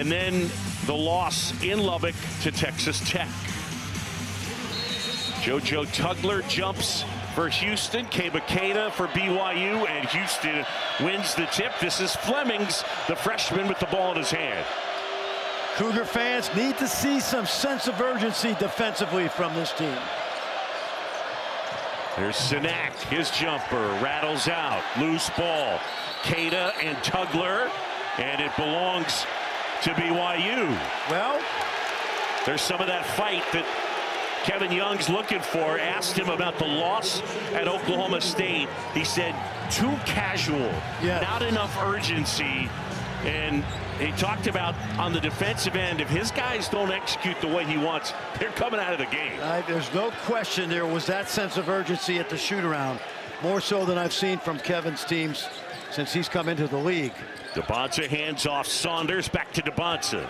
And then the loss in Lubbock to Texas Tech. JoJo Tugler jumps for Houston. Keita for BYU, and Houston wins the tip. This is Flemings, the freshman, with the ball in his hand. Cougar fans need to see some sense of urgency defensively from this team. There's Sinak, his jumper rattles out, loose ball. Keita and Tugler, and it belongs to BYU. Well, there's some of that fight that Kevin Young's looking for. Asked him about the loss at Oklahoma State. He said, too casual, not enough urgency. And he talked about on the defensive end, if his guys don't execute the way he wants, they're coming out of the game. There's no question there was that sense of urgency at the shoot-around, more so than I've seen from Kevin's teams since he's come into the league. DeBonsa hands off Saunders, back to DeBonsa.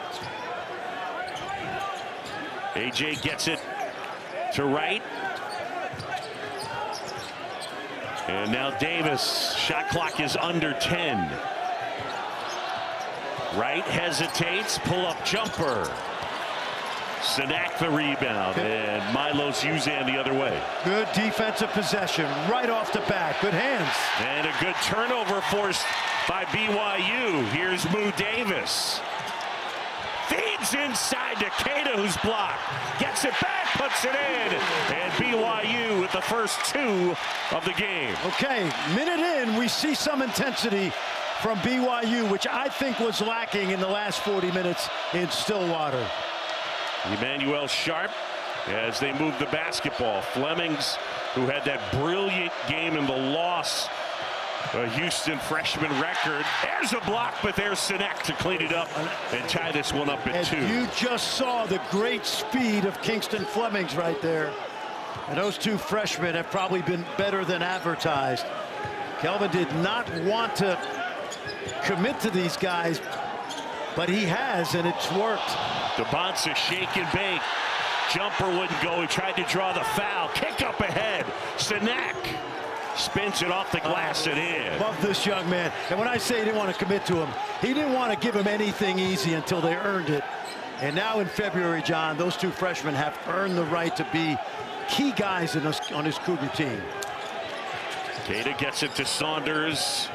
AJ gets it to Wright. And now Davis, shot clock is under 10. Wright hesitates, pull-up jumper. Sinak the rebound, and Milos Uzan the other way. Good defensive possession right off the bat. Good hands. And a good turnover forced by BYU. Here's Moo Davis. Feeds inside to Keita, who's blocked. Gets it back, puts it in. And BYU with the first two of the game. Okay, minute in, we see some intensity from BYU, which I think was lacking in the last 40 minutes in Stillwater. Emmanuel Sharp as they move the basketball. Flemings, who had that brilliant game in the loss, a Houston freshman record. There's a block, but there's Sinak to clean it up and tie this one up at 2. You just saw the great speed of Kingston Flemings right there. And those two freshmen have probably been better than advertised. Kelvin did not want to commit to these guys, but he has, and it's worked. DeBonsa shake and bake. Jumper wouldn't go. He tried to draw the foul. Kick up ahead. Sinak spins it off the glass and in. Love this young man. And when I say he didn't want to commit to him, he didn't want to give him anything easy until they earned it. And now in February, John, those two freshmen have earned the right to be key guys on his Cougar team. Keita gets it to Saunders.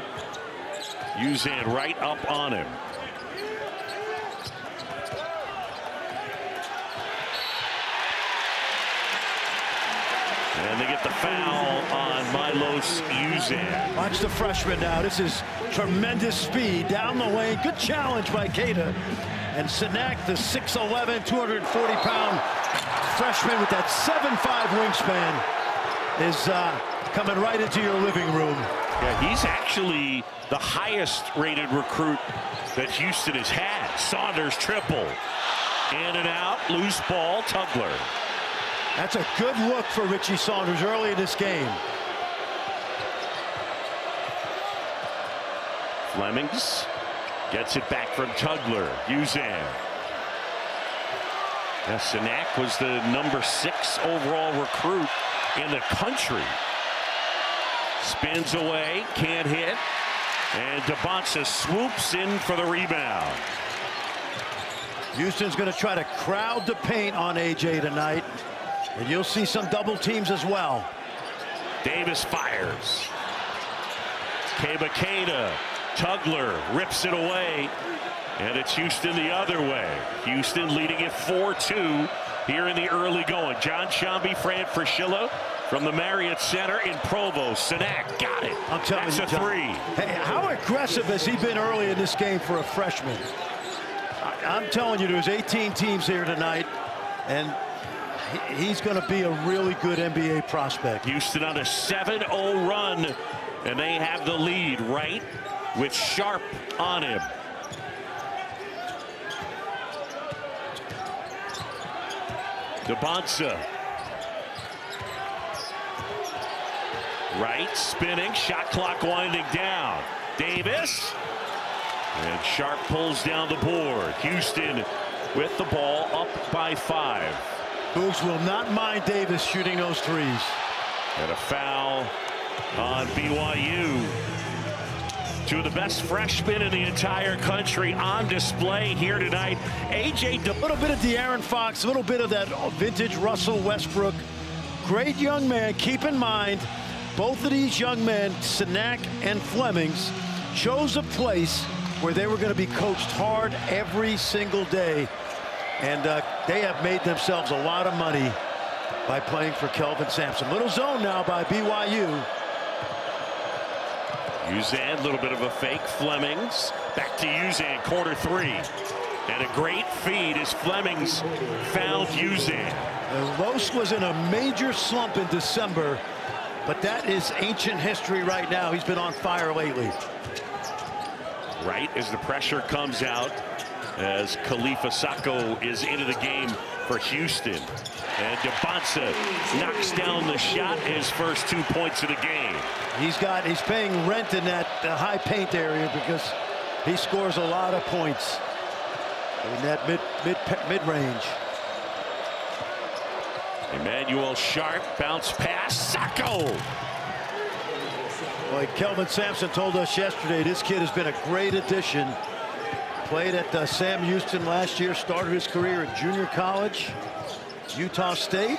Uzan right up on him. And they get the foul on Milos Uzan. Watch the freshman now. This is tremendous speed down the lane. Good challenge by Keita. And Sinak, the 6'11", 240-pound freshman with that 7'5" wingspan, is coming right into your living room. Yeah, he's actually the highest rated recruit that Houston has had. Saunders triple. In and out, loose ball, Tugler. That's a good look for Richie Saunders early in this game. Flemings gets it back from Tugler. Uzan. Now, Sinak was the number 6 overall recruit in the country. Spins away, can't hit. And DeBonsa swoops in for the rebound. Houston's going to try to crowd the paint on AJ tonight. And you'll see some double teams as well. Davis fires. Keita. Tugler rips it away. And it's Houston the other way. Houston leading it 4-2 here in the early going. John Shambi, Fran Fraschilla from the Marriott Center in Provo. Sinak got it. I'm telling you, that's a 3. Hey, how aggressive has he been early in this game for a freshman? I'm telling you, there's 18 teams here tonight, and he's going to be a really good NBA prospect. Houston on a 7-0 run, and they have the lead, right, with Sharp on him. DeBonsa. Right, spinning, shot clock winding down. Davis. And Sharp pulls down the board. Houston with the ball up by 5. Cougs will not mind Davis shooting those threes. And a foul on BYU. Two of the best freshmen in the entire country on display here tonight. AJ, a little bit of De'Aaron Fox, a little bit of that vintage Russell Westbrook. Great young man. Keep in mind, both of these young men, Sinak and Flemings, chose a place where they were going to be coached hard every single day. And they have made themselves a lot of money by playing for Kelvin Sampson. Little zone now by BYU. Uzan, a little bit of a fake. Flemings back to Uzan, quarter three. And a great feed as Flemings found Uzan. Los was in a major slump in December, but that is ancient history right now. He's been on fire lately. Right as the pressure comes out, as Khalifa Sacco is into the game for Houston. And Debonsa knocks down the shot, his first 2 points of the game. He's paying rent in that high paint area because he scores a lot of points in that mid-range. Emmanuel Sharp, bounce pass, Sacco. Boy, Kelvin Sampson told us yesterday this kid has been a great addition. Played at Sam Houston last year, started his career at junior college, Utah State.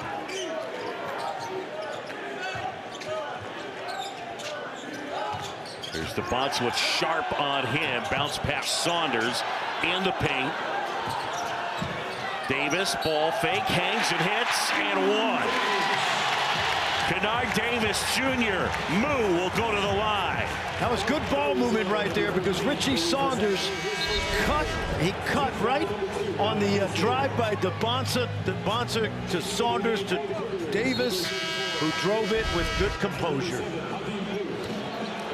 Here's the bounce with Sharp on him. Bounce past Saunders in the paint. Davis, ball fake, hangs and hits, and one. Kennard Davis Jr. will go to the line. That was good ball movement right there because Richie Saunders cut right on the drive by Debonsa to Saunders to Davis, who drove it with good composure.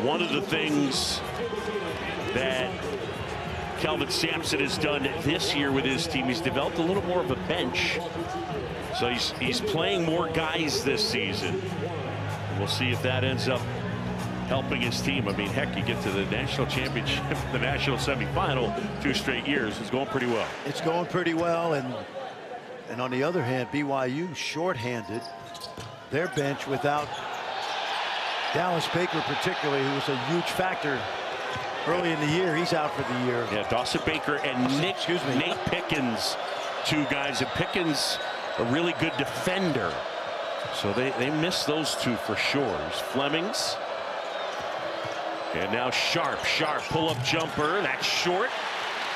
One of the things that Kelvin Sampson has done this year with his team, he's developed a little more of a bench. So he's playing more guys this season. We'll see if that ends up helping his team. I mean, heck, you get to the national championship, the national semifinal 2 straight years. It's going pretty well. It's going pretty well, and on the other hand, BYU shorthanded their bench without Dallas Baker, particularly, who was a huge factor early in the year. He's out for the year. Yeah, Dawson Baker and Nate Pickens, 2 guys, and Pickens a really good defender. So they miss those 2 for sure. There's Flemings. And now Sharp pull-up jumper. That's short.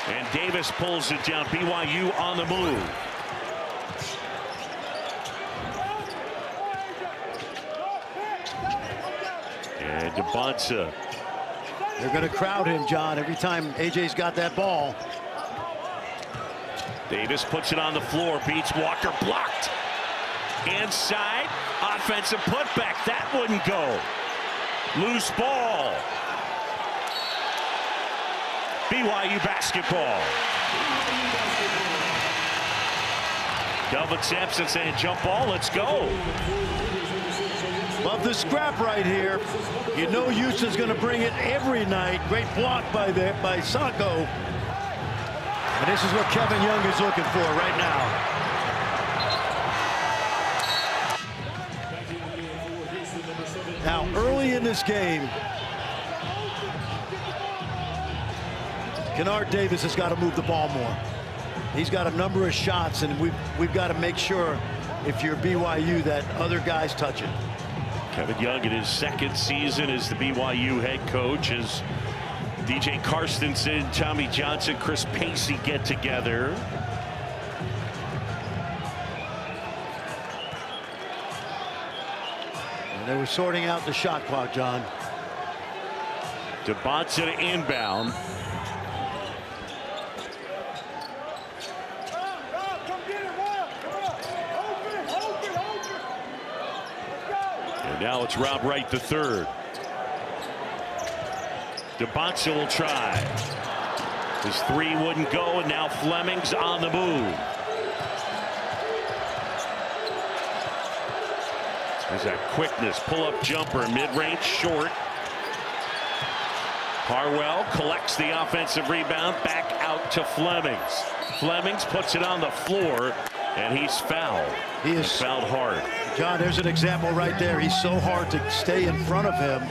And Davis pulls it down. BYU on the move. And Debonsa. They're going to crowd him, John, every time AJ's got that ball. Davis puts it on the floor, beats Walker, blocked. Inside, offensive putback. That wouldn't go. Loose ball. BYU basketball. Kelvin Sampson saying, jump ball, let's go. Love the scrap right here. You know Houston's going to bring it every night. Great block by Sacco. And this is what Kevin Young is looking for right now. Now, early in this game, Kennard Davis has got to move the ball more. He's got a number of shots, and we've got to make sure, if you're BYU, that other guys touch it. Kevin Young in his 2nd season as the BYU head coach, as DJ Carstensen, Tommy Johnson, Chris Pacey get together. And they were sorting out the shot clock, John. Debonsa to inbound. And now it's Rob Wright the third. Debonsa will try. His 3 wouldn't go, and now Fleming's on the move. There's that quickness, pull-up jumper, mid-range short. Harwell collects the offensive rebound, back out to Flemings. Flemings puts it on the floor, and he's fouled. He is fouled hard. John, there's an example right there. He's so hard to stay in front of him.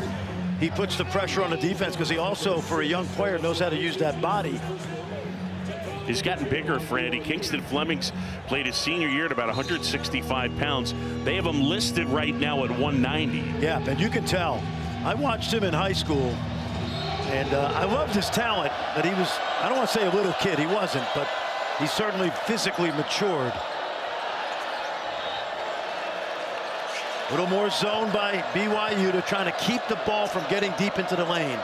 he puts the pressure on the defense because he also, for a young player, knows how to use that body. He's gotten bigger, Franny. Kingston Fleming's played his senior year at about 165 pounds. They have him listed right now at 190. Yeah, and you can tell. I watched him in high school, and I loved his talent, but he was, I don't want to say a little kid, he wasn't, but he certainly physically matured. A little more zone by BYU to trying to keep the ball from getting deep into the lane.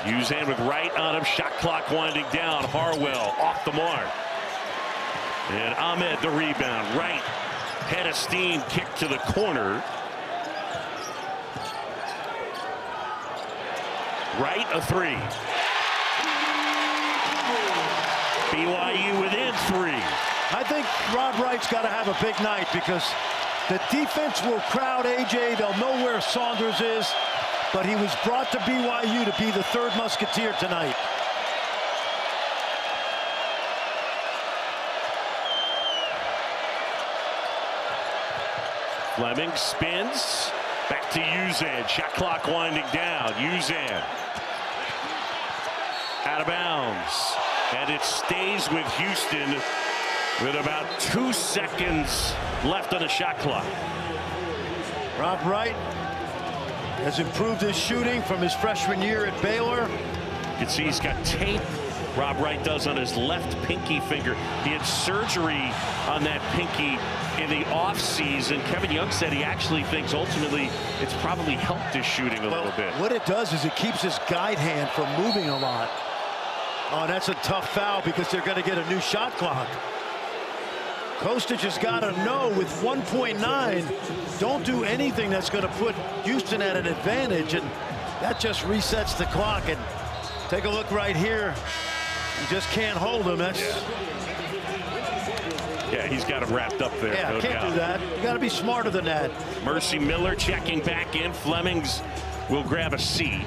Uzan with right on him. Shot clock winding down. Harwell off the mark. And Ahmed the rebound. Right. Head of steam. Kick to the corner. Right, a three. BYU within three. I think Rob Wright's got to have a big night because the defense will crowd AJ. They'll know where Saunders is, but he was brought to BYU to be the third musketeer tonight. Fleming spins. Back to Uzan. Shot clock winding down. Uzan out of bounds. And it stays with Houston with about 2 seconds left on the shot clock. Rob Wright has improved his shooting from his freshman year at Baylor. You can see he's got tape. Rob Wright does on his left pinky finger. He had surgery on that pinky in the offseason. Kevin Young said he actually thinks ultimately it's probably helped his shooting a little bit. What it does is it keeps his guide hand from moving a lot. Oh, that's a tough foul because they're going to get a new shot clock. Kostic has got to know with 1.9, don't do anything that's going to put Houston at an advantage, and that just resets the clock. And take a look right here. You just can't hold him. That's yeah, he's got him wrapped up there. Yeah, no can't doubt. do that. You got to be smarter than that. Mercy Miller checking back in. Flemings will grab a seat.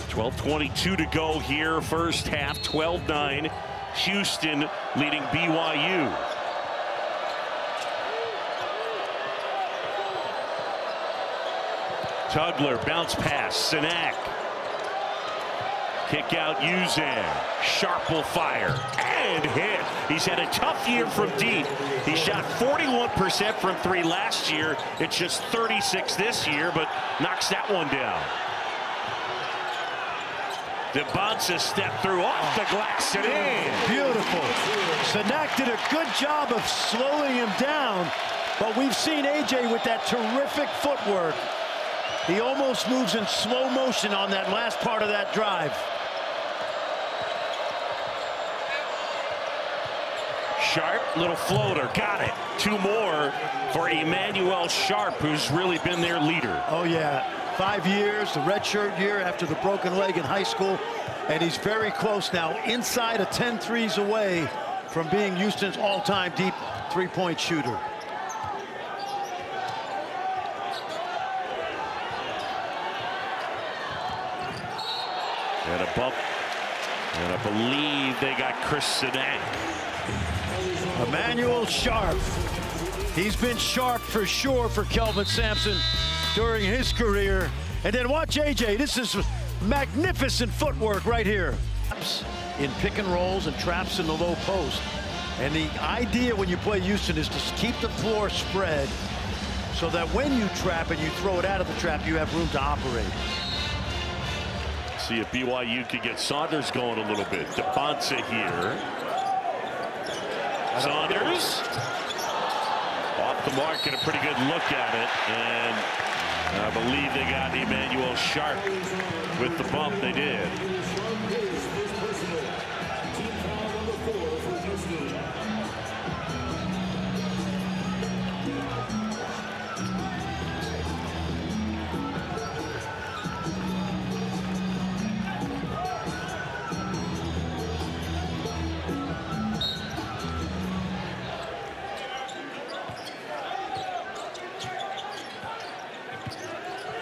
12:22 to go here, first half. 12-9. Houston leading BYU. Tugler, bounce pass, Sinak. Kick out Uzan. Sharp will fire and hit. He's had a tough year from deep. He shot 41% from three last year. It's just 36 this year, but knocks that one down. DeBonsa stepped through off the glass and in. Beautiful. Sinak did a good job of slowing him down, but we've seen AJ with that terrific footwork. He almost moves in slow motion on that last part of that drive. Sharp, little floater, got it. Two more for Emmanuel Sharp, who's really been their leader. Oh yeah, 5 years, the redshirt year after the broken leg in high school, and he's very close now, inside of 10 threes away from being Houston's all-time deep three-point shooter. And a bump, and I believe they got Chris Sinak. Emmanuel Sharp. He's been sharp for sure for Kelvin Sampson during his career. And then watch AJ. This is magnificent footwork right here. In pick and rolls and traps in the low post. And the idea when you play Houston is to keep the floor spread so that when you trap and you throw it out of the trap, you have room to operate. See if BYU could get Saunders going a little bit. DeBonsa here. Saunders off the mark and a pretty good look at it, and I believe they got Emmanuel Sharp with the bump. They did.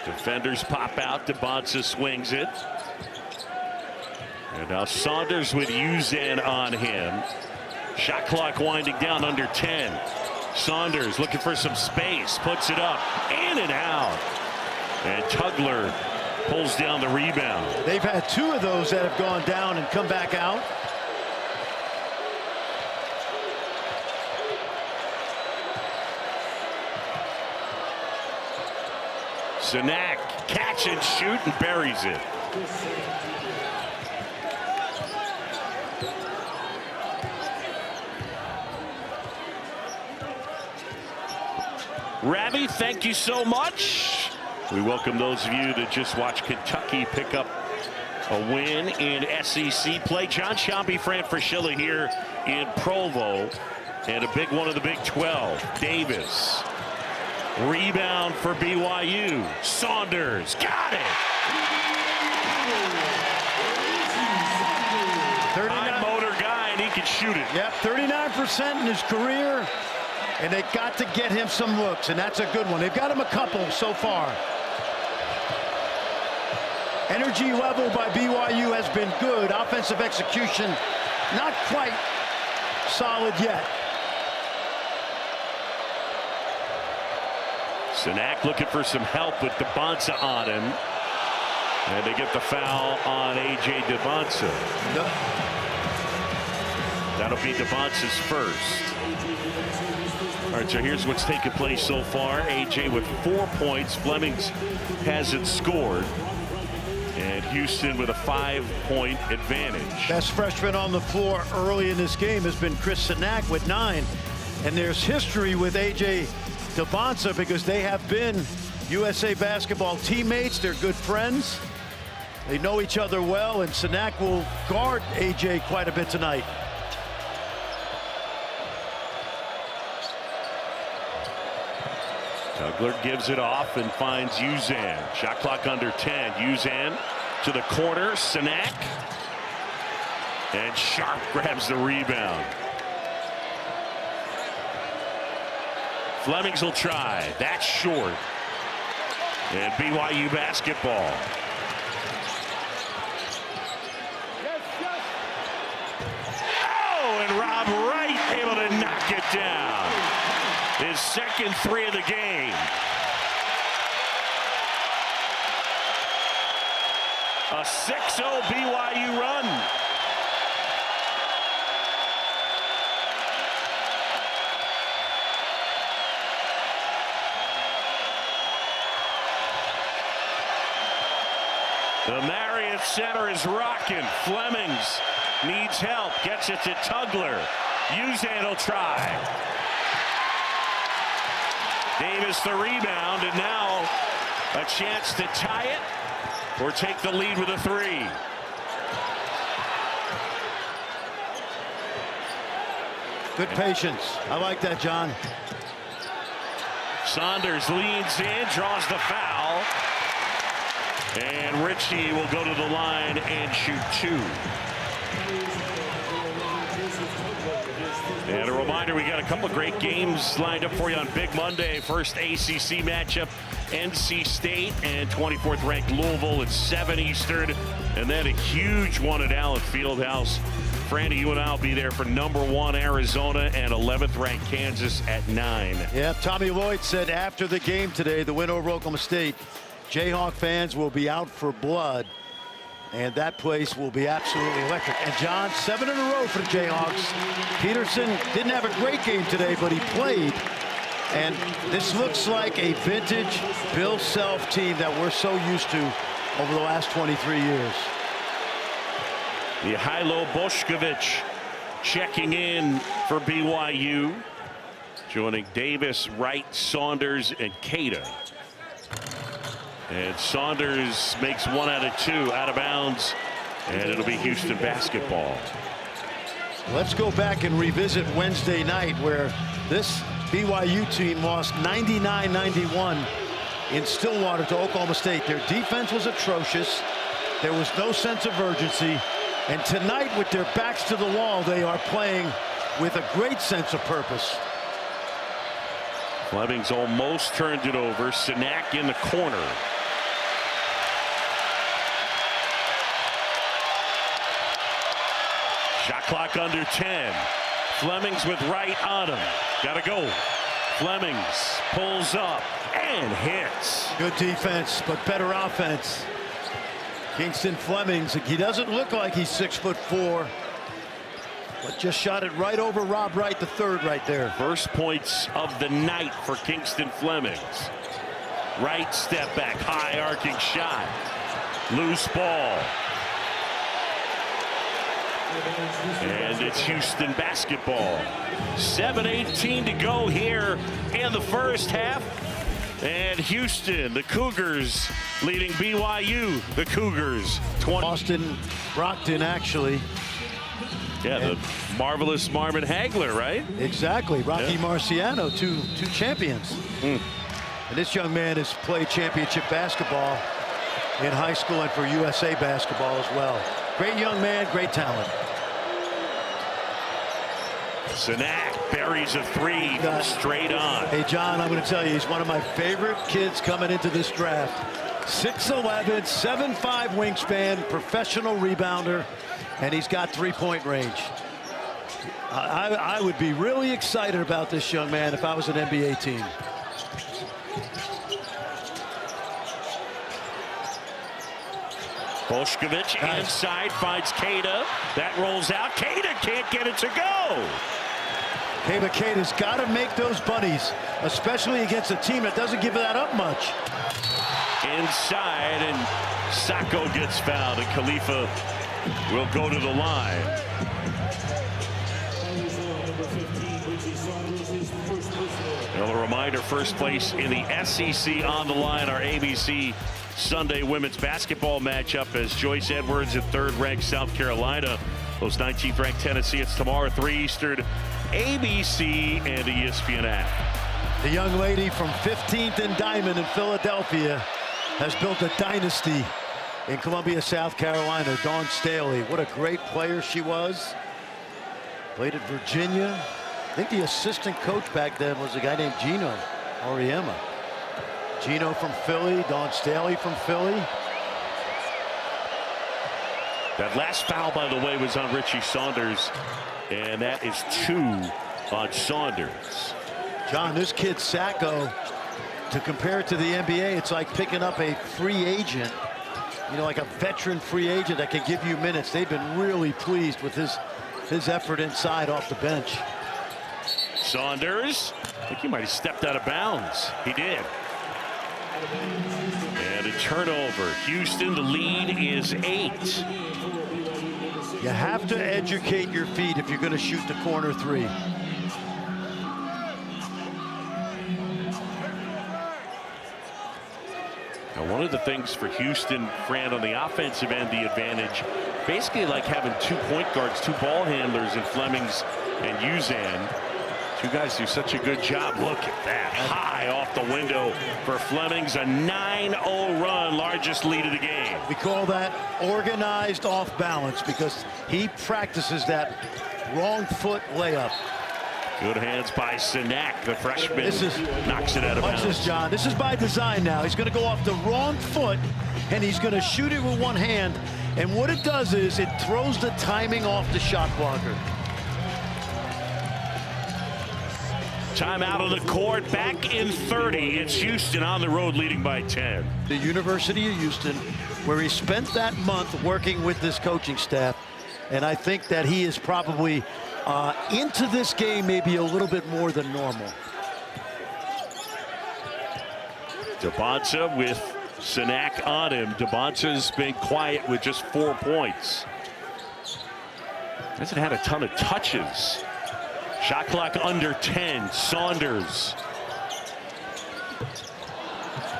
Defenders pop out. DeBonsa swings it. And now Saunders with Uzan on him. Shot clock winding down under 10. Saunders looking for some space, puts it up, in and out. And Tugler pulls down the rebound. They've had 2 of those that have gone down and come back out. Sinak, catch and shoot, and buries it. Ravi, thank you so much. We welcome those of you that just watched Kentucky pick up a win in SEC play. John Shambi, Fran Fraschilla here in Provo, and a big one of the Big 12. Davis. Rebound for BYU. Saunders got it. High motor guy, and he can shoot it. Yep, 39% in his career, and they got to get him some looks, and that's a good one. They've got him a couple so far. Energy level by BYU has been good. Offensive execution, not quite solid yet. Sinak looking for some help with Debonsa on him. And they get the foul on A.J. Debonsa. Yep. That'll be Debonsa's first. All right, so here's what's taken place so far. A.J. with 4 points. Flemings hasn't scored. And Houston with a 5-point advantage. Best freshman on the floor early in this game has been Chris Sinak with 9. And there's history with A.J. Debonsa because they have been USA basketball teammates. They're good friends. They know each other well, and Sinak will guard A.J. quite a bit tonight. Tugler gives it off and finds Uzan. Shot clock under 10. Uzan to the corner. Sinak. And Sharp grabs the rebound. Flemings will try. That's short. And BYU basketball. Oh, and Rob Wright able to knock it down. His second 3 of the game. A 6-0 BYU run. The Marriott Center is rocking. Flemings needs help. Gets it to Tugler. Uzan will try. Davis the rebound, and now a chance to tie it or take the lead with a 3. Good patience. I like that, John. Saunders leans in, draws the foul. And Ritchie will go to the line and shoot 2. And a reminder, we got a couple of great games lined up for you on Big Monday. First ACC matchup, NC State and 24th ranked Louisville at 7 Eastern. And then a huge one at Allen Fieldhouse. Franny, you and I will be there for number 1 Arizona and 11th ranked Kansas at 9. Yeah, Tommy Lloyd said after the game today, the win over Oklahoma State, Jayhawk fans will be out for blood, and that place will be absolutely electric. And John, 7 in a row for the Jayhawks. Peterson didn't have a great game today, but he played. And this looks like a vintage Bill Self team that we're so used to over the last 23 years. Mihailo Bošković checking in for BYU, joining Davis, Wright, Saunders, and Keita. And Saunders makes 1 out of 2 out of bounds, and it'll be Houston basketball. Let's go back and revisit Wednesday night, where this BYU team lost 99-91 in Stillwater to Oklahoma State. Their defense was atrocious. There was no sense of urgency. And tonight, with their backs to the wall, they are playing with a great sense of purpose. Flemings almost turned it over. Sinak in the corner. Shot clock under 10. Flemings with Wright on him. Gotta go. Flemings pulls up and hits. Good defense, but better offense. Kingston Flemings, he doesn't look like he's 6'4", but just shot it right over Rob Wright, the third right there. First points of the night for Kingston Flemings. Right step back, high arcing shot. Loose ball. And it's Houston basketball. 7:18 to go here in the first half. And Houston, the Cougars, leading BYU, the Cougars. Austin Brockton, actually. Yeah, the marvelous Marvin Hagler, right? Exactly. Rocky Yeah. Marciano, two champions. And this young man has played championship basketball in high school and for USA basketball as well. Great young man, great talent. Sanak buries a three straight on. Hey, John, I'm going to tell you, he's one of my favorite kids coming into this draft. 6'11", 7'5" wingspan, professional rebounder, and he's got three-point range. I would be really excited about this young man if I was an NBA team. Bošković inside finds Queta. That rolls out. Queta can't get it to go. Queta's got to make those bunnies, especially against a team that doesn't give that up much. Inside, and Sacco gets fouled, and Khalifa will go to the line. Well, a reminder, first place in the SEC on the line, our ABC Sunday women's basketball matchup as Joyce Edwards at third-ranked South Carolina. Those 19th ranked Tennessee. It's tomorrow, 3 Eastern, ABC and the ESPN app. The young lady from 15th and Diamond in Philadelphia has built a dynasty in Columbia, South Carolina. Dawn Staley, what a great player she was. Played at Virginia. I think the assistant coach back then was a guy named Gino Auriemma. Gino from Philly, Dawn Staley from Philly. That last foul, by the way, was on Richie Saunders, and that is 2 on Saunders. John, this kid Sacco, to compare it to the NBA, it's like picking up a free agent, you know, like a veteran free agent that can give you minutes. They've been really pleased with his effort inside off the bench. Saunders, I think he might have stepped out of bounds. He did. And a turnover. Houston, the lead is 8. You have to educate your feet if you're going to shoot the corner three. Now, one of the things for Houston, Fran, on the offensive end, the advantage, basically like having 2 point guards, 2 ball handlers in Flemings and Uzan. 2 guys do such a good job. Look at that. High off the window for Flemings. A 9-0 run, largest lead of the game. We call that organized off balance because he practices that wrong foot layup. Good hands by Sanak, the freshman. Knocks it out of bounds. Watch this, John. This is by design now. He's going to go off the wrong foot, and he's going to shoot it with one hand. And what it does is it throws the timing off the shot blocker. Timeout on the court, back in 30. It's Houston on the road leading by 10. The University of Houston, where he spent that month working with this coaching staff. And I think that he is probably into this game maybe a little bit more than normal. Debonsa with Sanak on him. Debonsa's been quiet with just 4 points. Hasn't had a ton of touches. Shot clock under 10. Saunders.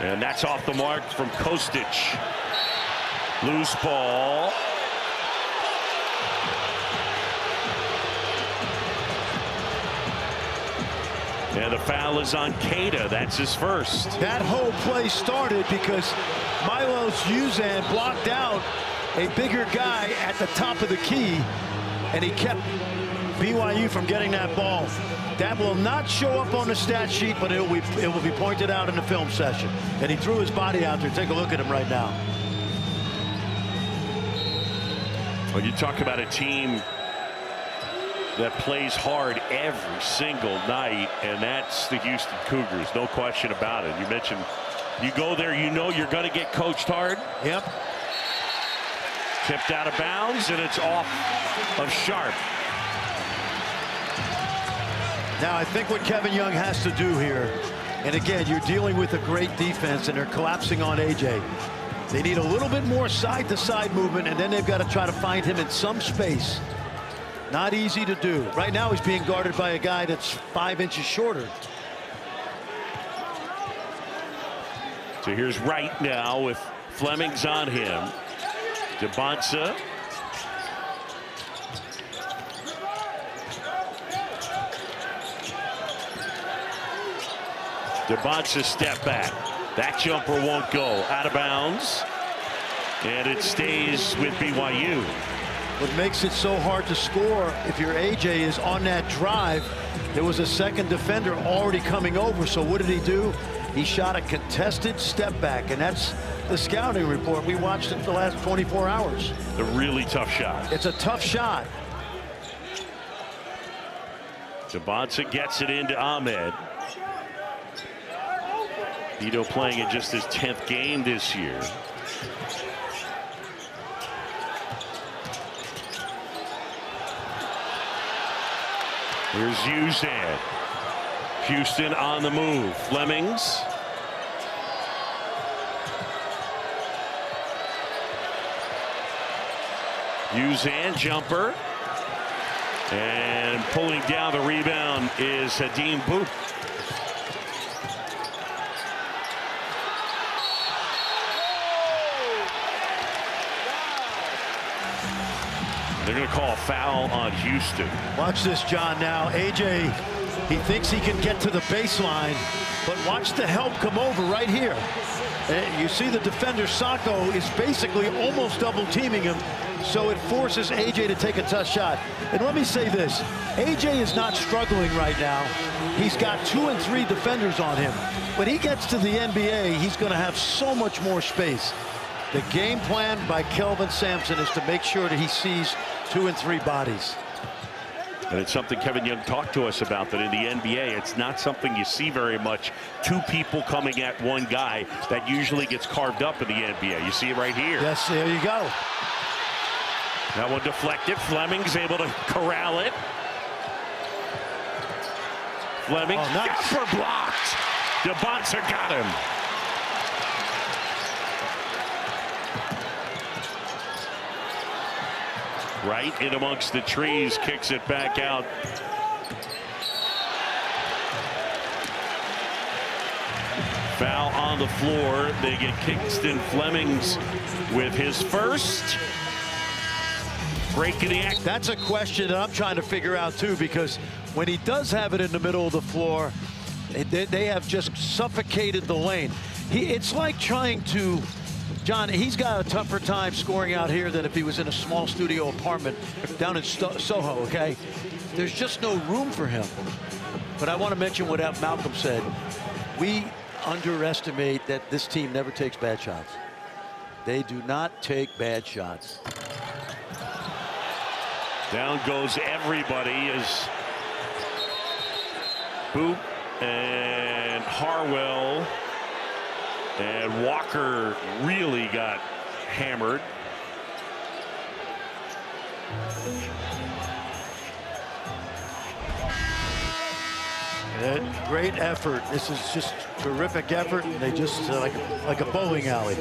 And that's off the mark from Kostic. Loose ball. And the foul is on Queta. That's his first. That whole play started because Milos Uzan blocked out a bigger guy at the top of the key, and he kept BYU from getting that ball. That will not show up on the stat sheet, but it will be pointed out in the film session. And he threw his body out there. Take a look at him right now. Well, you talk about a team that plays hard every single night, and that's the Houston Cougars, no question about it. You mentioned you go there, you know you're going to get coached hard. Yep. Tipped out of bounds, and it's off of Sharp. Now I think what Kevin Young has to do here, and again, you're dealing with a great defense and they're collapsing on AJ. They need a little bit more side-to-side movement, and then they've got to try to find him in some space. Not easy to do. Right now he's being guarded by a guy that's 5 inches shorter. So here's Wright now with Fleming's on him. DeBonsa. DeBonsa step back. That jumper won't go. Out of bounds. And it stays with BYU. What makes it so hard to score if your AJ is on that drive, there was a second defender already coming over. So what did he do? He shot a contested step back, and that's the scouting report. We watched it the last 24 hours. A really tough shot. It's a tough shot. DeBonsa gets it into Ahmed. Vito playing in just his 10th game this year. Here's Uzan. Houston on the move. Flemings. Uzan jumper. And pulling down the rebound is Hadim Boop. They're going to call a foul on Houston. Watch this, John. Now AJ, he thinks he can get to the baseline, but watch the help come over right here. You see the defender Sacco is basically almost double teaming him, so it forces AJ to take a tough shot. And let me say this, AJ is not struggling right now. He's got 2 and 3 defenders on him. When he gets to the NBA, he's going to have so much more space. The game plan by Kelvin Sampson is to make sure that he sees 2 and 3 bodies. And it's something Kevin Young talked to us about, that in the NBA, it's not something you see very much. 2 people coming at one guy. That usually gets carved up in the NBA. You see it right here. Yes, there you go. That one deflected. Fleming's able to corral it. Fleming, jumper blocked. DeBonsa got him. Right in amongst the trees, kicks it back out. Foul on the floor. They get Kingston Flemings with his first. Breaking the act. That's a question that I'm trying to figure out too, because when he does have it in the middle of the floor, they have just suffocated the lane. It's like trying to, John, he's got a tougher time scoring out here than if he was in a small studio apartment down in Soho, okay? There's just no room for him. But I want to mention what Malcolm said. We underestimate that this team never takes bad shots. They do not take bad shots. Down goes everybody as Boop and Harwell and Walker really got hammered. Great effort. This is just terrific effort. They just like a bowling alley.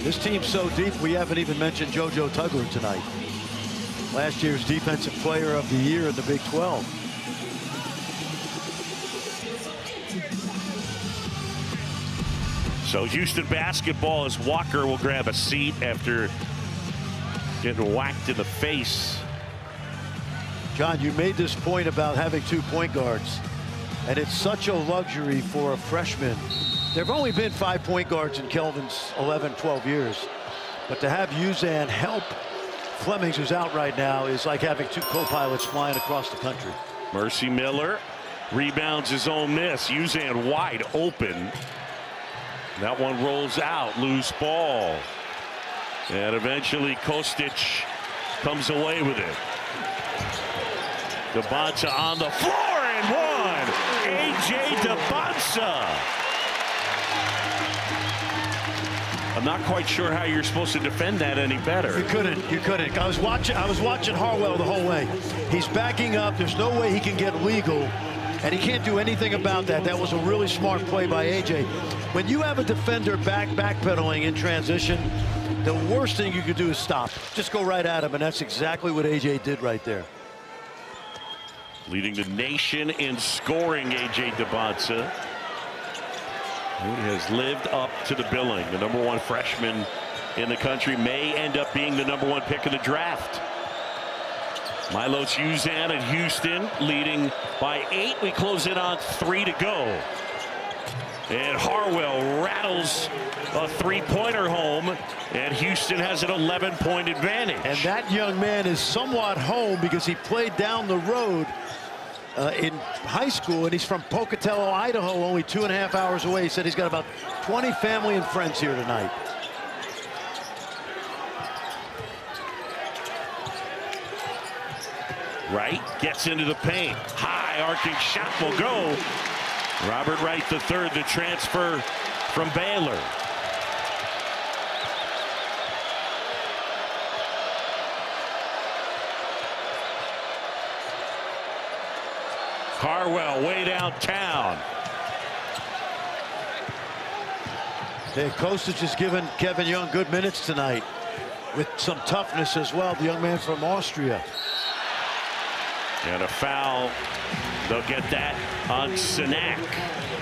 This team's so deep, we haven't even mentioned JoJo Tugler tonight. Last year's Defensive Player of the Year in the Big 12. So Houston basketball as Walker will grab a seat after getting whacked in the face. John, you made this point about having 2 point guards, and it's such a luxury for a freshman. There have only been 5 point guards in Kelvin's 11, 12 years, but to have Uzan help Flemings, who's out right now, is like having 2 co-pilots flying across the country. Mercy Miller rebounds his own miss. Uzan wide open. That one rolls out, loose ball. And eventually Kostic comes away with it. Debonsa on the floor and one. A.J. Debonsa. I'm not quite sure how you're supposed to defend that any better. You couldn't. I was watching Harwell the whole way. He's backing up. There's no way he can get legal, and he can't do anything about that. That was a really smart play by A.J. When you have a defender backpedaling in transition, the worst thing you could do is stop. Just go right at him, and that's exactly what A.J. did right there. Leading the nation in scoring, A.J. Debonsa. He has lived up to the billing. The #1 freshman in the country may end up being the #1 pick of the draft. Milos Uzan at Houston leading by 8. We close it on 3 to go. And Harwell rattles a three-pointer home, and Houston has an 11-point advantage. And that young man is somewhat home because he played down the road in high school, and he's from Pocatello, Idaho, only 2.5 hours away. He said he's got about 20 family and friends here tonight. Wright gets into the paint. High arcing shot will go. Robert Wright III, the transfer from Baylor. Harwell way downtown. Hey, Kostic has given Kevin Young good minutes tonight with some toughness as well. The young man from Austria. And a foul. They'll get that on Sinak.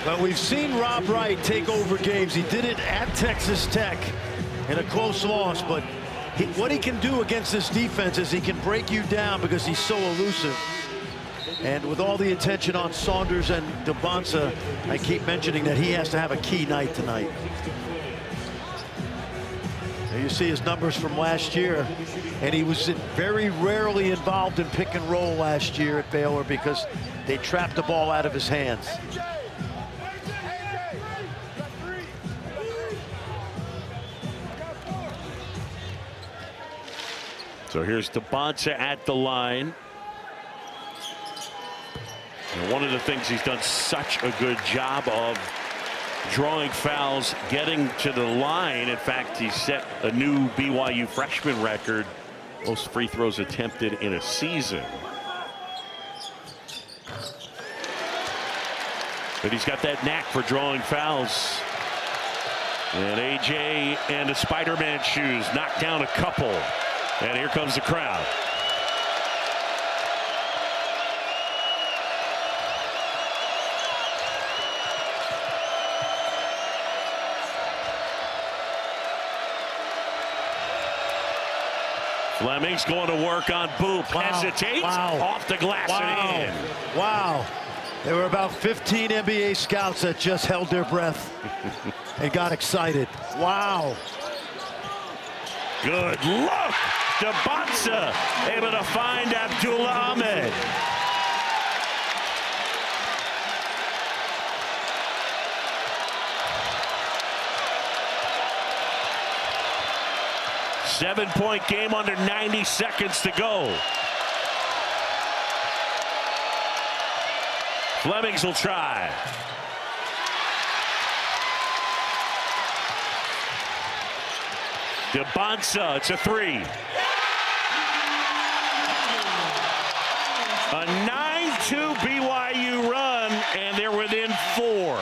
But we've seen Rob Wright take over games. He did it at Texas Tech in a close loss. But what he can do against this defense is he can break you down because he's so elusive. And with all the attention on Saunders and Debonsa, I keep mentioning that he has to have a key night tonight. There you see his numbers from last year, and he was very rarely involved in pick and roll last year at Baylor because they trapped the ball out of his hands. So here's Debonsa at the line. And one of the things he's done such a good job of drawing fouls, getting to the line. In fact, he set a new BYU freshman record, most free throws attempted in a season. But he's got that knack for drawing fouls. And A.J. and the Spider-Man shoes knocked down a couple. And here comes the crowd. Fleming's going to work on Boop. Hesitates. Off the glass and in. Wow. There were about 15 NBA scouts that just held their breath and got excited. Wow. Good look. Debonsa able to find Abdullah Ahmed. Seven-point game under 90 seconds to go. Flemings will try. Debonsa, it's a three. A 9-2 BYU run, and they're within 4.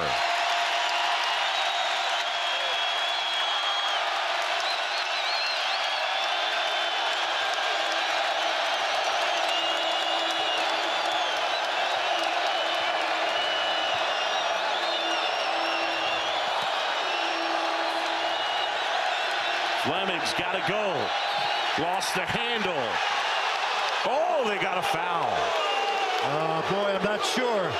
Fleming's got to go. Lost the handle. Oh, they got a foul. Boy, I'm not sure.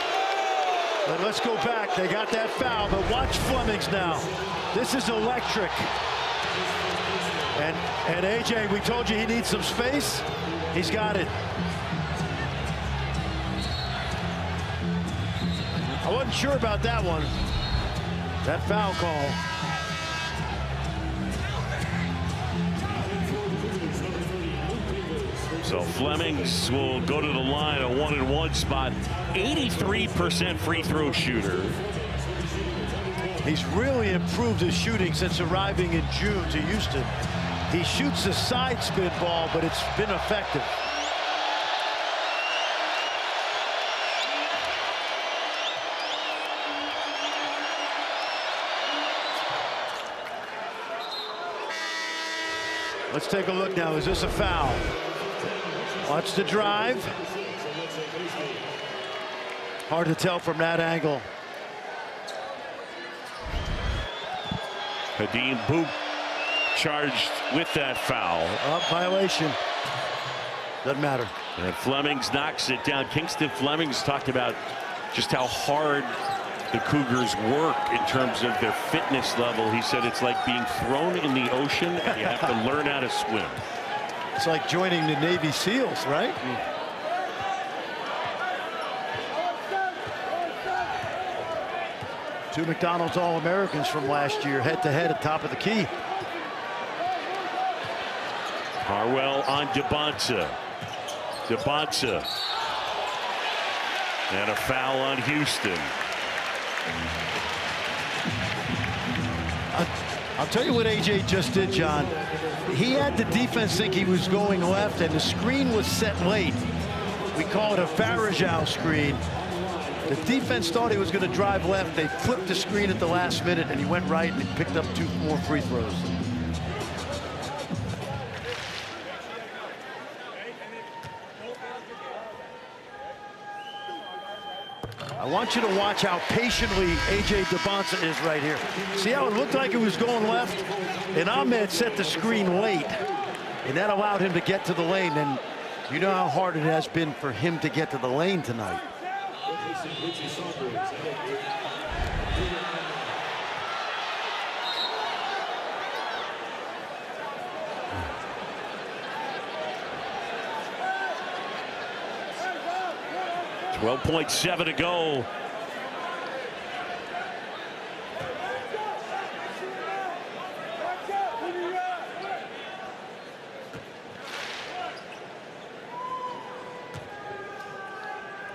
But let's go back. They got that foul, but watch Fleming's now. This is electric. And A.J., we told you he needs some space. He's got it. I wasn't sure about that one. That foul call. So Flemings will go to the line, a 1-and-1 spot. 83% free throw shooter. He's really improved his shooting since arriving in June to Houston. He shoots a side spin ball, but it's been effective. Let's take a look now. Is this a foul? Watch the drive. Hard to tell from that angle. Hadim Boop charged with that foul. Violation. Doesn't matter. And Flemings knocks it down. Kingston Flemings talked about just how hard the Cougars work in terms of their fitness level. He said it's like being thrown in the ocean and you have to learn how to swim. It's like joining the Navy SEALs, right? Two McDonald's All-Americans from last year, head-to-head at top of the key. Harwell on DeBonsa. DeBonsa. And a foul on Houston. I'll tell you what AJ just did, John. He had the defense think he was going left, and the screen was set late. We call it a Farajao screen. The defense thought he was going to drive left. They flipped the screen at the last minute, and he went right, and he picked up 2 more free throws. I want you to watch how patiently AJ DeBonsa is right here. See how it looked like it was going left? And Ahmed set the screen late, and that allowed him to get to the lane. And you know how hard it has been for him to get to the lane tonight. .7 to go.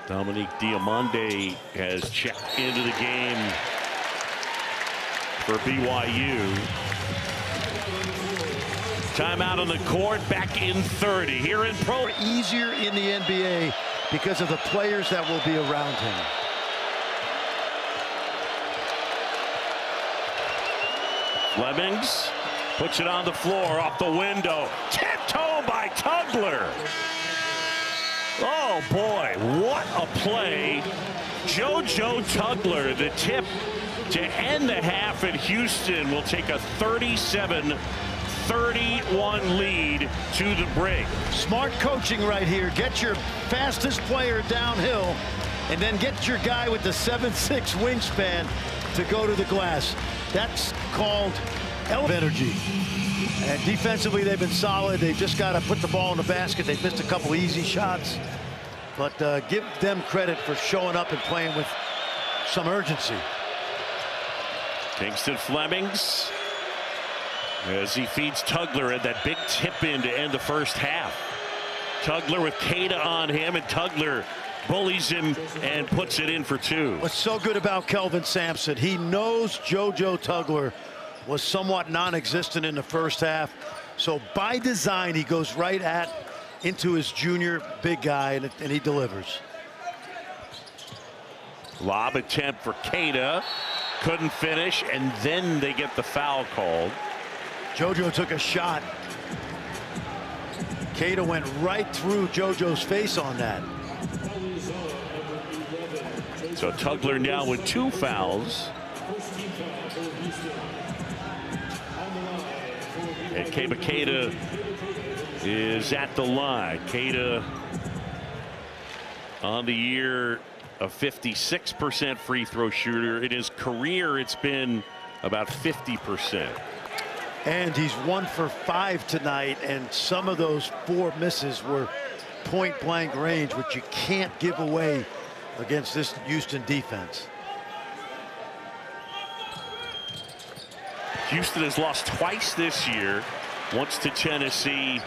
Dominique Diamande has checked into the game for BYU. Timeout on the court, back in 30 here in pro. Easier in the NBA because of the players that will be around him. Flemings puts it on the floor, off the window. Tipped home by Tugler. Oh boy, what a play. JoJo Tugler, the tip to end the half in Houston, will take a 37-31 lead to the break. Smart coaching right here. Get your fastest player downhill and then get your guy with the 7'6" wingspan to go to the glass. That's called energy. And defensively, they've been solid. They've just got to put the ball in the basket. They've missed a couple easy shots. But give them credit for showing up and playing with some urgency. Kingston Flemings, as he feeds Tugler at that big tip in to end the first half. Tugler with Keita on him, and Tugler bullies him and puts it in for 2. What's so good about Kelvin Sampson, he knows JoJo Tugler was somewhat non-existent in the first half. So by design, he goes right into his junior big guy, and he delivers. Lob attempt for Keita. Couldn't finish, and then they get the foul called. JoJo took a shot. Keita went right through JoJo's face on that. So Tugler now with 2 fouls. And Keita is at the line. Keita on the year a 56% free throw shooter. In his career, it's been about 50%. And he's 1 for 5 tonight, and some of those 4 misses were point blank range, which you can't give away against this Houston defense. Houston has lost twice this year, once to Tennessee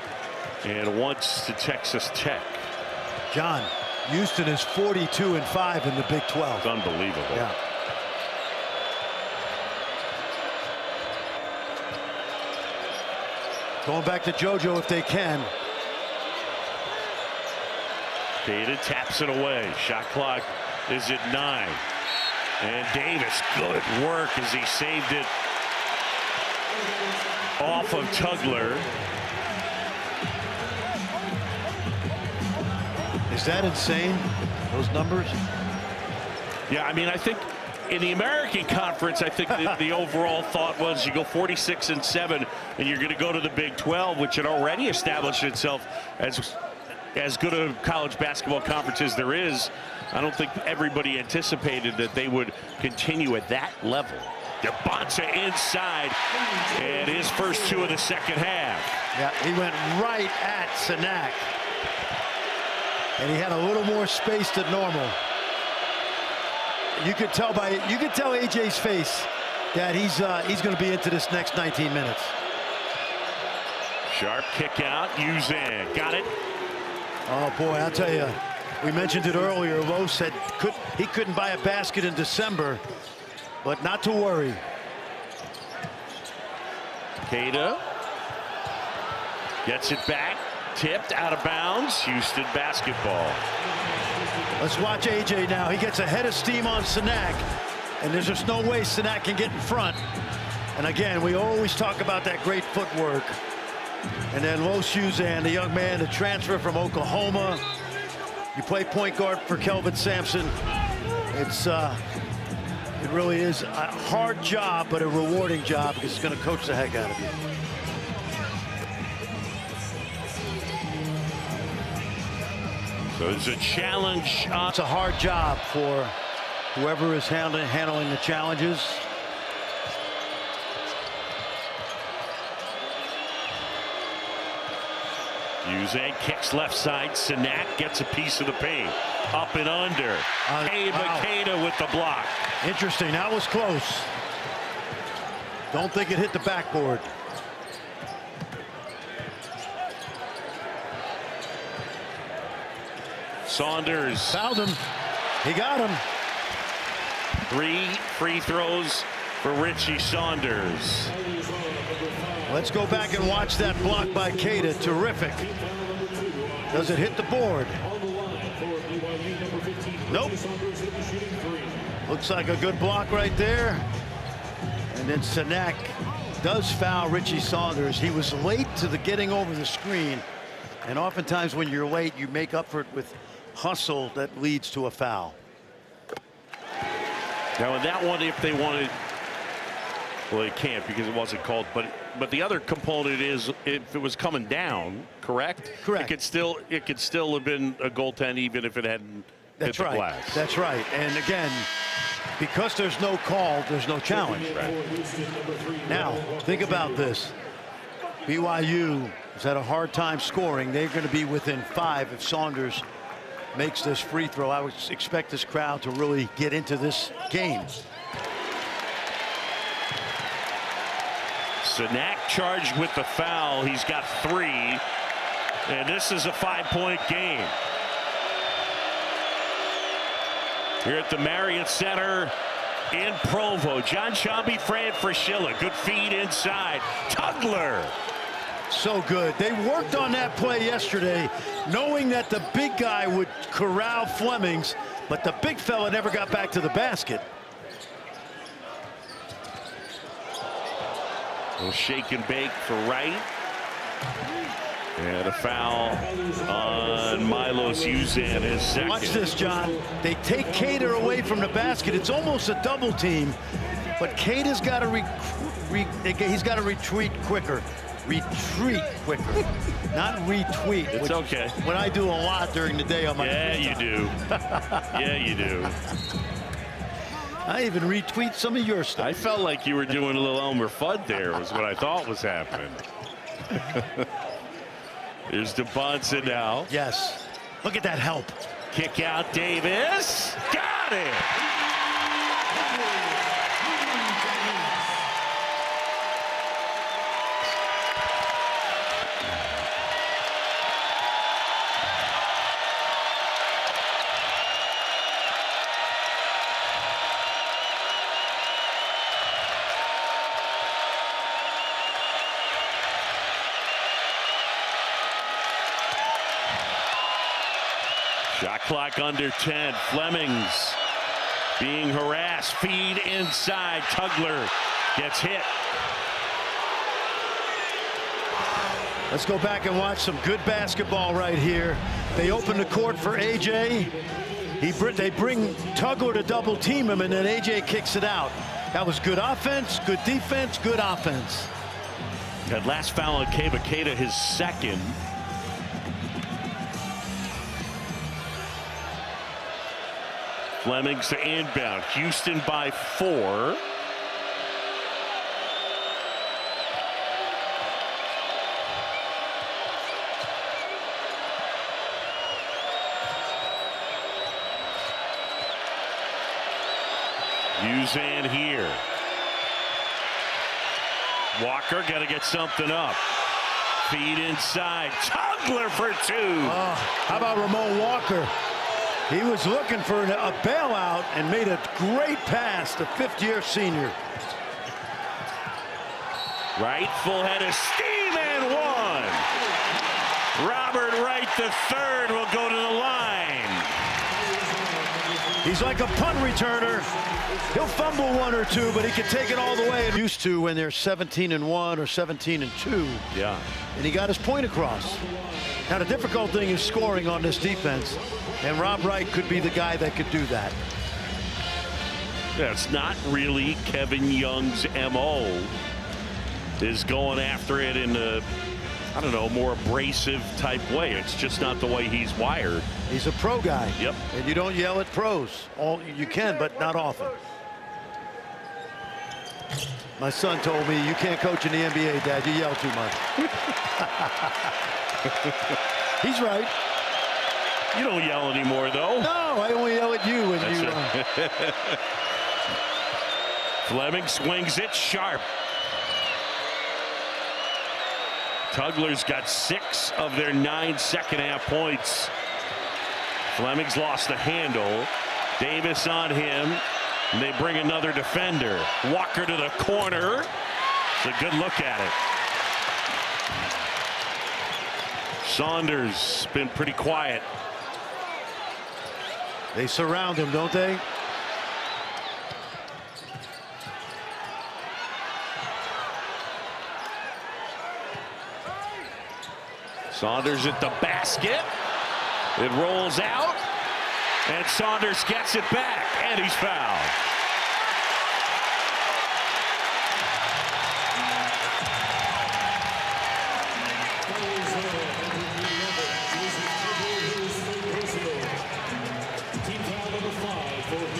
and once to Texas Tech. John, Houston is 42-5 in the Big 12. It's unbelievable. Yeah. Going back to JoJo if they can. Keita taps it away. Shot clock is at 9. And Davis, good work as he saved it off of Tugler. Is that insane, those numbers? Yeah, I mean, I think in the American Conference, I think the overall thought was you go 46-7 and you're going to go to the Big 12, which had already established itself as good a college basketball conference as there is. I don't think everybody anticipated that they would continue at that level. DeBonta inside, and his first 2 of the second half. Yeah, he went right at Sanak. And he had a little more space than normal. You could tell AJ's face that he's going to be into this next 19 minutes. Sharp kick out. Uzan got it. Oh boy, I'll tell you, we mentioned it earlier. Lowe said he couldn't buy a basket in December, but not to worry. Keita gets it back. Tipped out of bounds. Houston basketball. Let's watch AJ now. He gets a head of steam on Sanak, and there's just no way Sanak can get in front. And again, we always talk about that great footwork. And then Los Uzan, the young man, the transfer from Oklahoma. You play point guard for Kelvin Sampson. It really is a hard job, but a rewarding job because it's going to coach the heck out of you. So it's a challenge. It's a hard job for whoever is handling the challenges. Uzan kicks left side. Sanak gets a piece of the paint. Up and under. Keita with the block. Interesting. That was close. Don't think it hit the backboard. Saunders fouled him. He got him. 3 free throws for Richie Saunders. Let's go back and watch that block by Keita. Terrific. Does it hit the board? Nope. Looks like a good block right there. And then Sanak does foul Richie Saunders. He was late to the getting over the screen. And oftentimes when you're late, you make up for it with hustle that leads to a foul. Now in that one, if they wanted, well, they can't because it wasn't called, but the other component is if it was coming down, correct? Correct. It could still have been a goaltend even if it hadn't hit the glass. That's right. And again, because there's no call, there's no challenge. Right. Now, think about this. BYU has had a hard time scoring. They're going to be within 5 if Saunders makes this free throw. I would expect this crowd to really get into this game. Sanak charged with the foul. He's got 3. And this is a 5-point game. Here at the Marriott Center in Provo. John Shambi, Fran Fraschilla. Good feed inside. Tugler. So good. They worked on that play yesterday, knowing that the big guy would corral Flemings, but the big fella never got back to the basket. A little shake and bake for Wright. And a foul on Milos Uzan, his second. Watch this, John. They take Keita away from the basket. It's almost a double team, but Keita's got to he's got to retreat quicker. Retreat quicker, not retweet. It's okay. What I do a lot during the day on my. Yeah, you do. Yeah, you do. I even retweet some of your stuff. I felt like you were doing a little Elmer Fudd there, was what I thought was happening. Here's DeBonta now. Yes. Look at that help. Kick out Davis. Got it. Shot clock under 10. Flemings being harassed. Feed inside. Tugler gets hit. Let's go back and watch some good basketball right here. They open the court for AJ. They bring Tugler to double team him, and then AJ kicks it out. That was good offense, good defense, good offense. That last foul on Kevaketa, his second. Flemings to inbound. Houston by 4. Uzan here. Walker got to get something up. Feed inside. Tugler for 2. How about Ramon Walker? He was looking for a bailout and made a great pass, the 5th-year senior. Wright, full head of steam and 1. Robert Wright III will go to the line. He's like a punt returner. He'll fumble 1 or 2, but he can take it all the way. Used to when they're 17-1 or 17-2. Yeah. And he got his point across. Now the difficult thing is scoring on this defense, and Rob Wright could be the guy that could do that. Yeah, it's not really Kevin Young's MO. Is going after it in a, I don't know, more abrasive type way. It's just not the way he's wired. He's a pro guy. Yep. And you don't yell at pros. You can, but not often. My son told me, you can't coach in the NBA, Dad. You yell too much. He's right. You don't yell anymore, though. No, I only yell at you when That's you. Right. Fleming swings it sharp. Tugler's got 6 of their 9 second-half points. Fleming's lost the handle. Davis on him. And they bring another defender. Walker to the corner. It's a good look at it. Saunders been pretty quiet. They surround him, don't they? Saunders at the basket. It rolls out. And Saunders gets it back. And he's fouled.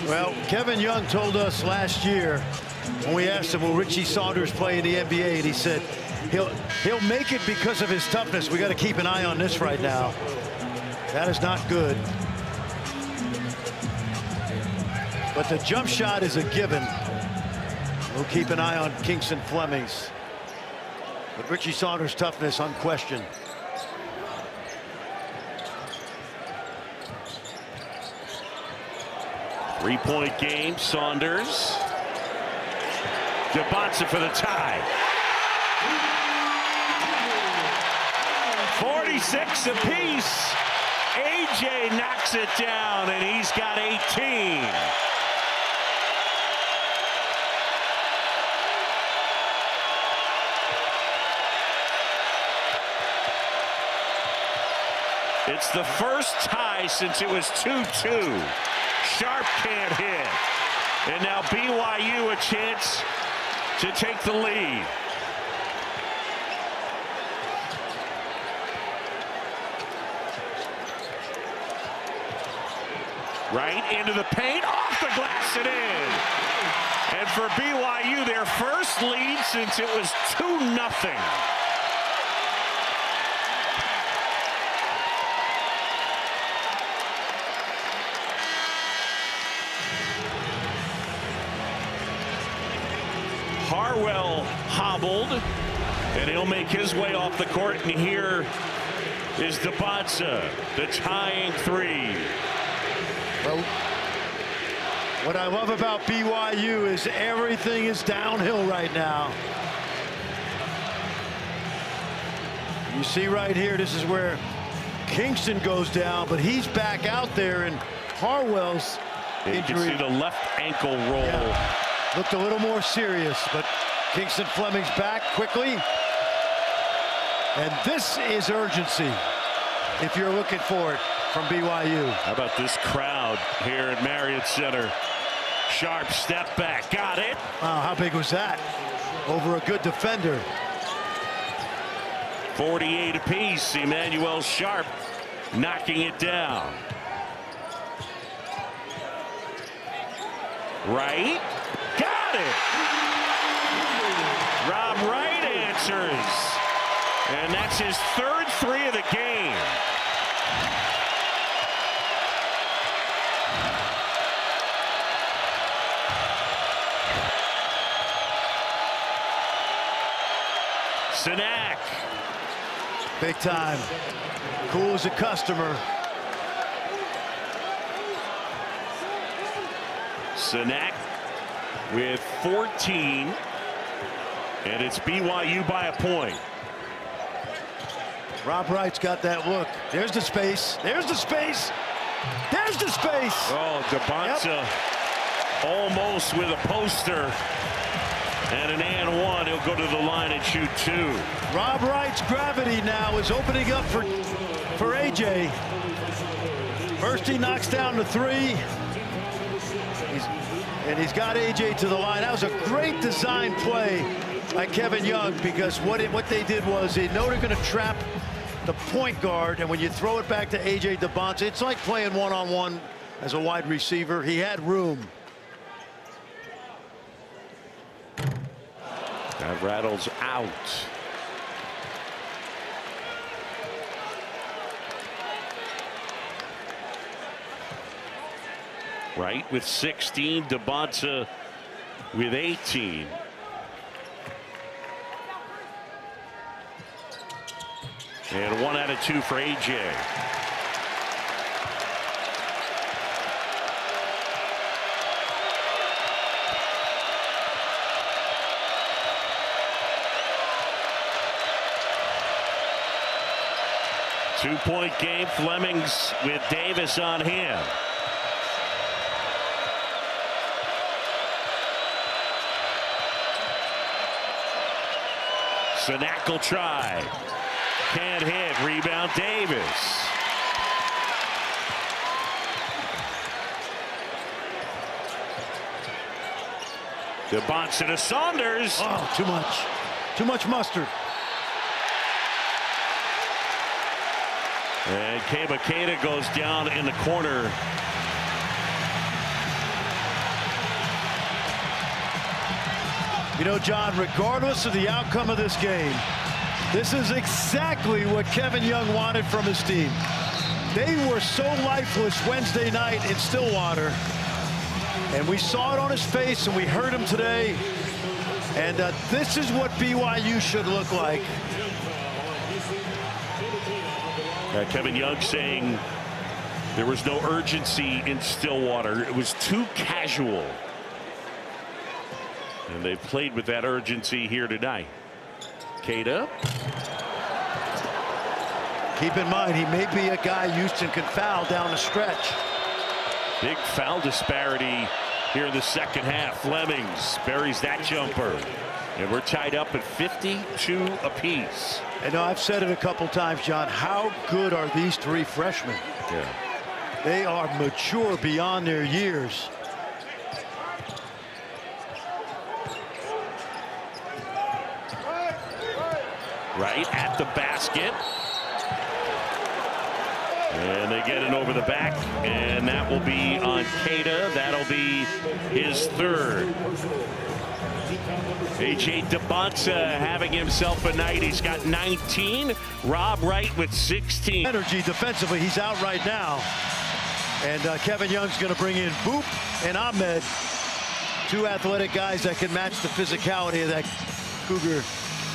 Well, Kevin Young told us last year when we asked him, will Richie Saunders play in the NBA? And he said, he'll make it because of his toughness. We got to keep an eye on this right now. That is not good. But the jump shot is a given. We'll keep an eye on Kingston Flemings. But Richie Saunders' toughness unquestioned. Three-point game. Saunders. Jabanza for the tie. 46 apiece. AJ knocks it down, and he's got 18. It's the first tie since it was 2-2. Sharp can't hit. And now BYU a chance to take the lead. Right into the paint, off the glass and in. And for BYU, their first lead since it was 2-0. Harwell hobbled, and he'll make his way off the court, and here is Jabanza, the tying 3. Well, what I love about BYU is everything is downhill right now. You see right here, this is where Kingston goes down, but he's back out there, and Harwell's You can see the left ankle roll. Yeah. Looked a little more serious, but Kingston Fleming's back quickly. And this is urgency if you're looking for it from BYU. How about this crowd here at Marriott Center? Sharp step back, got it. Wow, how big was that? Over a good defender. 48 apiece. Emmanuel Sharp knocking it down. Right, got it. Rob Wright answers, and that's his third three of the game. Sinak. Big time. Cool as a customer. Sinak with 14, and it's BYU by a point. Rob Wright's got that look. There's the space. There's the space. There's the space. Oh, Debonsa almost with a poster. And an and one. He'll go to the line and shoot two. Rob Wright's gravity now is opening up for AJ. First he knocks down the three. And he's got AJ to the line. That was a great design play by Kevin Young, because what they did was they know they're going to trap the point guard, and when you throw it back to AJ Debonsa, it's like playing one-on-one as a wide receiver. He had room. That rattles out. Right with 16, Debonsa with 18. And 1 out of 2 for AJ. Two-point game. Fleming's with Davis on him. Sinak will try. Can't hit. Rebound Davis. Debonsa to Saunders. Oh, too much. Too much mustard. And Kebakeda goes down in the corner. You know, John, regardless of the outcome of this game, this is exactly what Kevin Young wanted from his team. They were so lifeless Wednesday night in Stillwater, and we saw it on his face, and we heard him today. And this is what BYU should look like. Kevin Young saying there was no urgency in Stillwater. It was too casual. And they played with that urgency here tonight. Keda. Keep in mind, he may be a guy Houston can foul down the stretch. Big foul disparity here in the second half. Flemings buries that jumper. And we're tied up at 52 apiece. I know I've said it a couple times, John. How good are these three freshmen? Yeah. They are mature beyond their years. Right at the basket. And they get it over the back, and that will be on Keda. That'll be his third. AJ Debonsa having himself a night. He's got 19. Rob Wright with 16. Energy defensively. He's out right now. And Kevin Young's going to bring in Boop and Ahmed. Two athletic guys that can match the physicality of that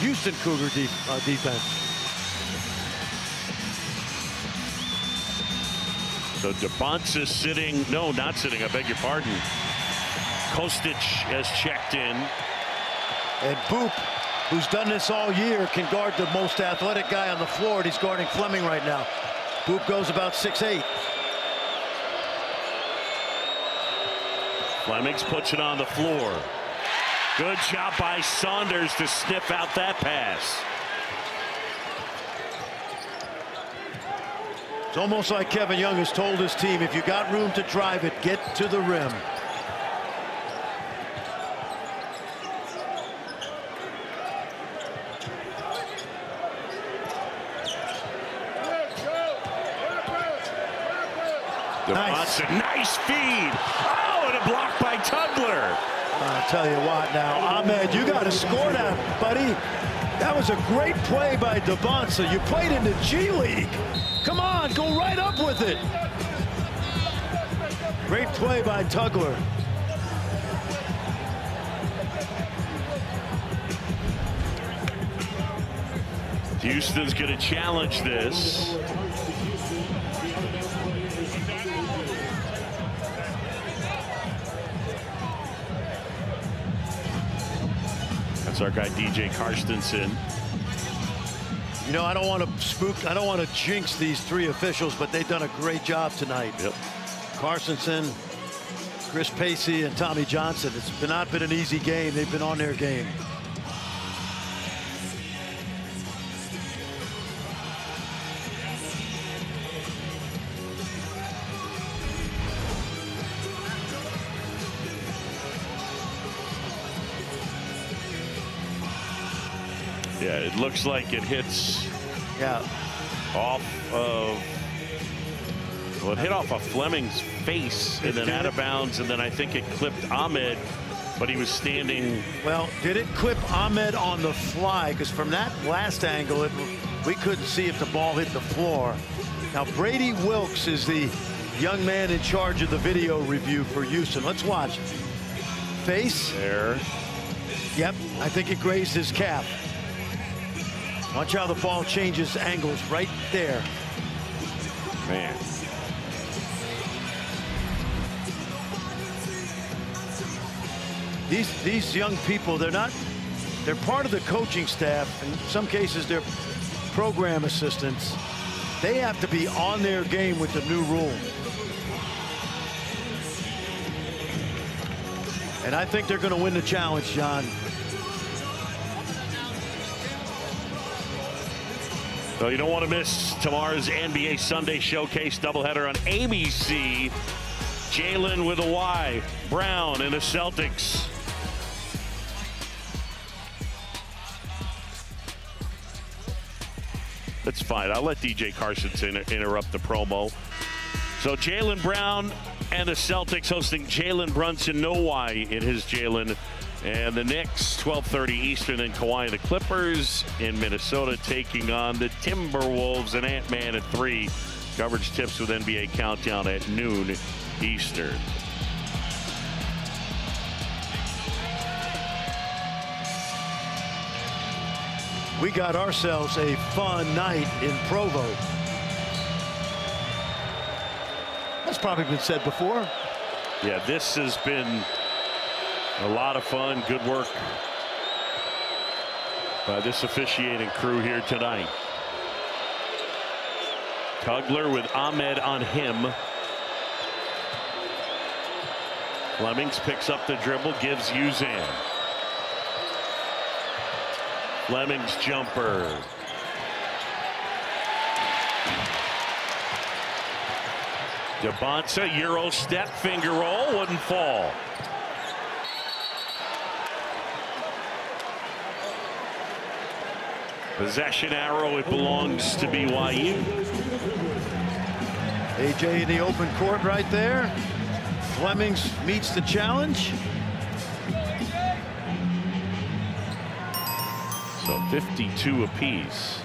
Houston Cougar defense. So Debonsa sitting. No, not sitting. I beg your pardon. Kostic has checked in. And Boop, who's done this all year, can guard the most athletic guy on the floor, and he's guarding Fleming right now. Boop goes about 6'8". Flemings puts it on the floor. Good job by Saunders to sniff out that pass. It's almost like Kevin Young has told his team, if you got room to drive it, get to the rim. Nice feed. Oh, and a block by Tugler. I'll tell you what now, Ahmed, you got to score that, buddy. That was a great play by Debonsa. You played in the G League. Come on, go right up with it. Great play by Tugler. Houston's going to challenge this. That's our guy DJ Carstensen. You know, I don't want to spook, I don't want to jinx these three officials, but they've done a great job tonight. Yep. Carstensen, Chris Pacey, and Tommy Johnson. It's not been an easy game. They've been on their game. Yeah, it looks like it hits off of, well, it hit off of Fleming's face and then out of bounds, and then I think it clipped Ahmed, but he was standing. Well, did it clip Ahmed on the fly? Because from that last angle, we couldn't see if the ball hit the floor. Now, Brady Wilkes is the young man in charge of the video review for Houston. Let's watch. Face. There. Yep, I think it grazed his calf. Watch how the ball changes angles right there. Man. These young people, they're part of the coaching staff. In some cases, they're program assistants. They have to be on their game with the new rule. And I think they're going to win the challenge, John. So you don't want to miss tomorrow's NBA Sunday Showcase doubleheader on ABC. Jaylen with a Y, Brown and the Celtics. That's fine. I'll let DJ Carstensen interrupt the promo. So Jaylen Brown and the Celtics hosting Jalen Brunson, no Y in his Jalen. And the Knicks, 12:30 Eastern, and Kawhi and the Clippers in Minnesota taking on the Timberwolves and Ant-Man at 3. Coverage tips with NBA Countdown at noon Eastern. We got ourselves a fun night in Provo. That's probably been said before. Yeah, this has been a lot of fun. Good work by this officiating crew here tonight. Tugler with Ahmed on him. Flemings picks up the dribble, gives Uzan. Flemings jumper. Debonsa, Euro step, finger roll, wouldn't fall. Possession arrow, it belongs to BYU. AJ in the open court right there. Flemings meets the challenge. So 52 apiece.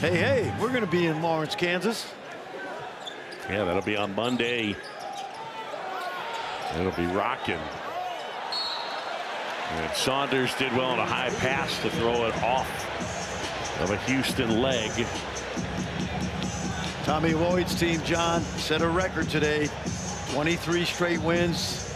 Hey, we're going to be in Lawrence, Kansas. Yeah, that'll be on Monday. It'll be rocking. And Saunders did well on a high pass to throw it off of a Houston leg. Tommy Lloyd's team, John, set a record today. 23 straight wins.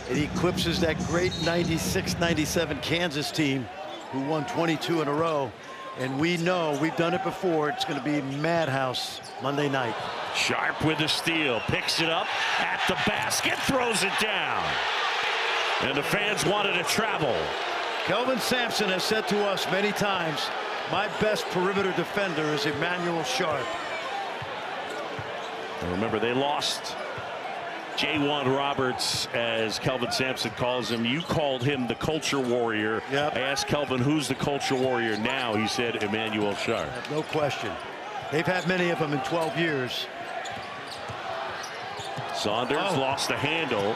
It eclipses that great 96-97 Kansas team who won 22 in a row. And we know we've done it before. It's going to be madhouse Monday night. Sharp with the steal, picks it up at the basket, throws it down. And the fans wanted to travel. Kelvin Sampson has said to us many times, my best perimeter defender is Emmanuel Sharp. Remember, they lost J1 Roberts, as Kelvin Sampson calls him. You called him the culture warrior. Yep. I asked Kelvin, who's the culture warrior now? He said Emmanuel Sharp. No question. They've had many of them in 12 years. Saunders lost the handle,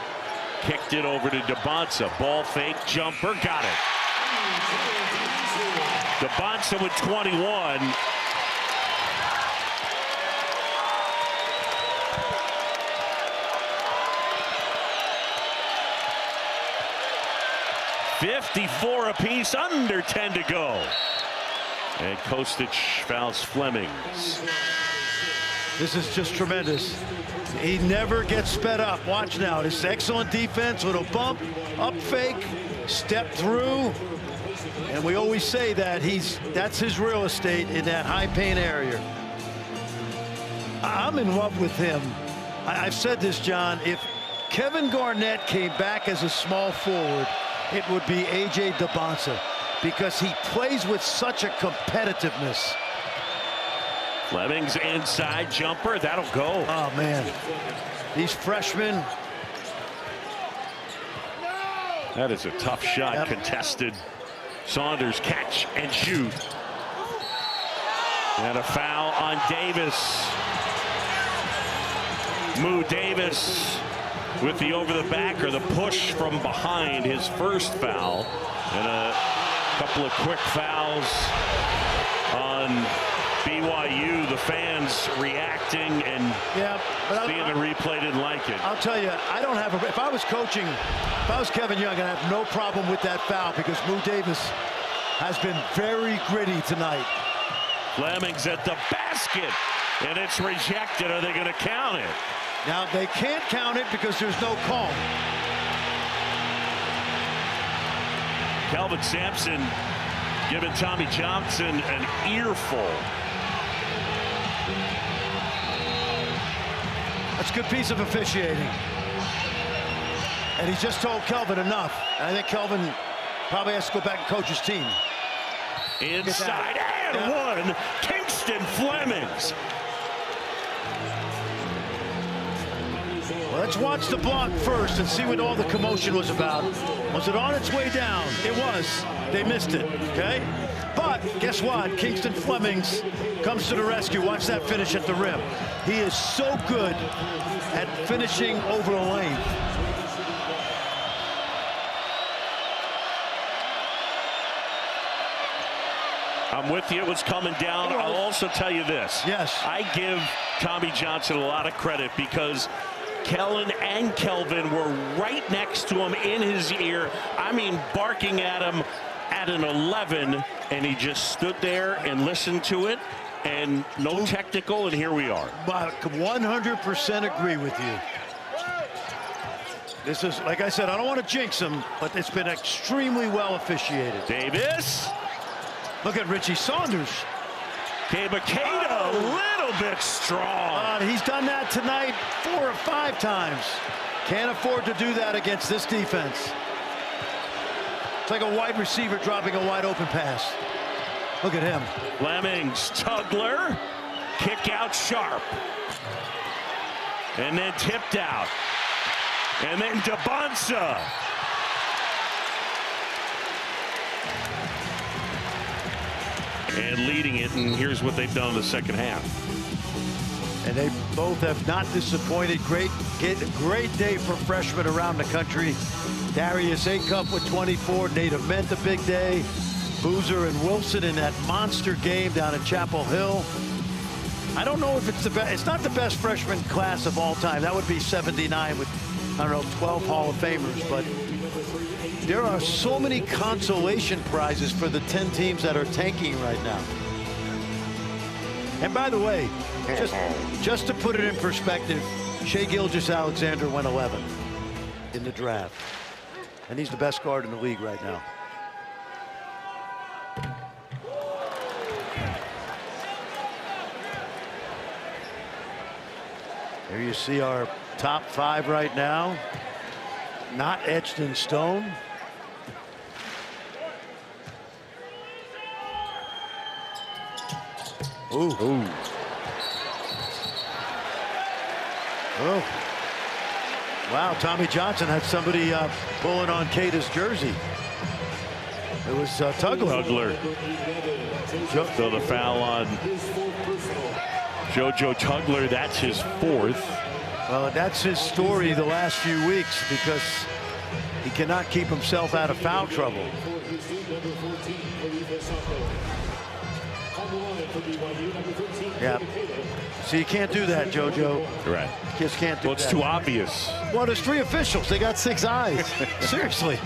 kicked it over to DeBonsa. Ball fake, jumper, got it. DeBonsa with 21. .54 apiece, under 10 to go. And Kostic fouls Flemings. This is just tremendous. He never gets sped up. Watch now. This excellent defense, little bump, up fake, step through. And we always say that that's his real estate in that high paint area. I'm in love with him. I've said this, John. If Kevin Garnett came back as a small forward, it would be A.J. DeBonsa, because he plays with such a competitiveness. Flemings inside jumper, that'll go. Oh man, these freshmen. That is a tough shot, contested. Saunders catch and shoot. And a foul on Davis. Moo Davis with the over the back, or the push from behind, his first foul. And a couple of quick fouls on BYU. The fans reacting and seeing the replay, didn't like it. I'll tell you, I don't have if I was coaching, if I was Kevin Young, I'd have no problem with that foul, because Moo Davis has been very gritty tonight. Flemings at the basket, and it's rejected. Are they going to count it? Now they can't count it because there's no call. Kelvin Sampson giving Tommy Johnson an earful. That's a good piece of officiating. And he just told Kelvin enough. And I think Kelvin probably has to go back and coach his team. Inside and one, Kingston Flemings. Well, let's watch the block first and see what all the commotion was about. Was it on its way down? It was. They missed it, okay? But guess what? Kingston Flemings comes to the rescue. Watch that finish at the rim. He is so good at finishing over the lane. I'm with you. It was coming down. I'll also tell you this. Yes. I give Tommy Johnson a lot of credit, because Kellen and Kelvin were right next to him, in his ear. I mean, barking at him at an 11, and he just stood there and listened to it, and no technical, and here we are. But 100% agree with you. This is, like I said, I don't want to jinx him, but it's been extremely well officiated. Davis. Look at Richie Saunders. Makeda, a little bit strong. He's done that tonight 4 or 5 times. Can't afford to do that against this defense. It's like a wide receiver dropping a wide open pass. Look at him. Flemings, Tugler, kick out Sharp. And then tipped out. And then DeBonsa. And leading it, and here's what they've done in the second half. And they both have not disappointed. Great day for freshmen around the country. Darius Acup with 24. Nate Ament a big day. Boozer and Wilson in that monster game down at Chapel Hill. I don't know if it's the best. It's not the best freshman class of all time. That would be 79 with, I don't know, 12 Hall of Famers. But there are so many consolation prizes for the 10 teams that are tanking right now. And by the way, just to put it in perspective, Shai Gilgeous-Alexander went 11th in the draft. And he's the best guard in the league right now. Here you see our top 5 right now, not etched in stone. Ooh. Ooh. Oh. Wow, Tommy Johnson had somebody pulling on Keita's jersey. It was Tugler. So the foul on JoJo Tugler, that's his 4th. Well, that's his story the last few weeks because he cannot keep himself out of foul trouble. Yeah. So you can't do that, JoJo. Right. You just can't do that. Well, it's too obvious. Well, there's 3 officials. They got 6 eyes. Seriously.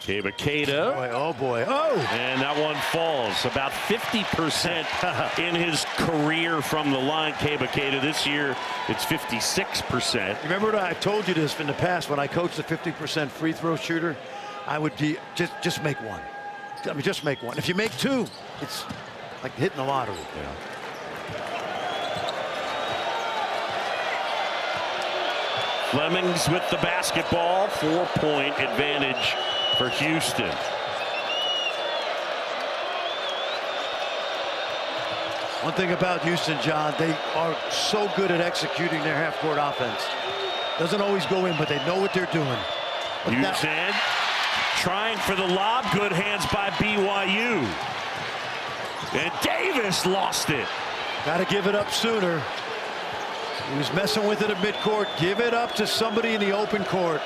Keba Keita. Oh boy. Oh. And that one falls. About 50% in his career from the line. Keba Keita this year, it's 56%. Remember what I told you this in the past when I coached a 50% free throw shooter? I would be just make one. I mean, just make one. If you make 2, it's like hitting the lottery. Yeah. Flemings with the basketball. 4-point advantage for Houston. One thing about Houston, John, they are so good at executing their half-court offense. Doesn't always go in, but they know what they're doing. Houston trying for the lob. Good hands by BYU. And Davis lost it. Got to give it up sooner. He was messing with it at midcourt. Give it up to somebody in the open court.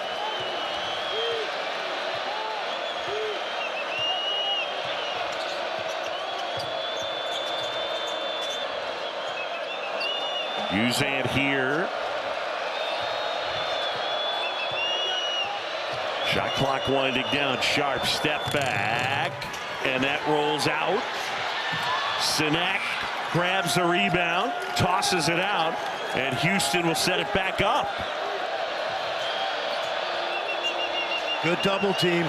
Uzan here. Shot clock winding down. Sharp step back. And that rolls out. Sinek grabs the rebound. Tosses it out. And Houston will set it back up. Good double team.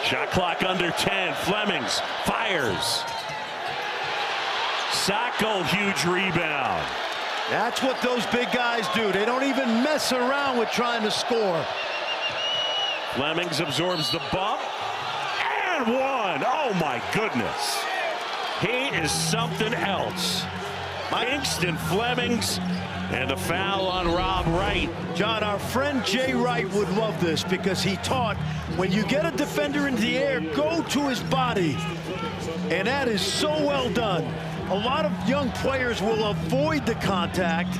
Shot clock under 10. Flemings fires. Sacco, huge rebound. That's what those big guys do. They don't even mess around with trying to score. Flemings absorbs the bump. And one. Oh, my goodness. He is something else. Kingston Flemings. And a foul on Rob Wright. John, our friend Jay Wright would love this because he taught when you get a defender in the air, go to his body. And that is so well done. A lot of young players will avoid the contact,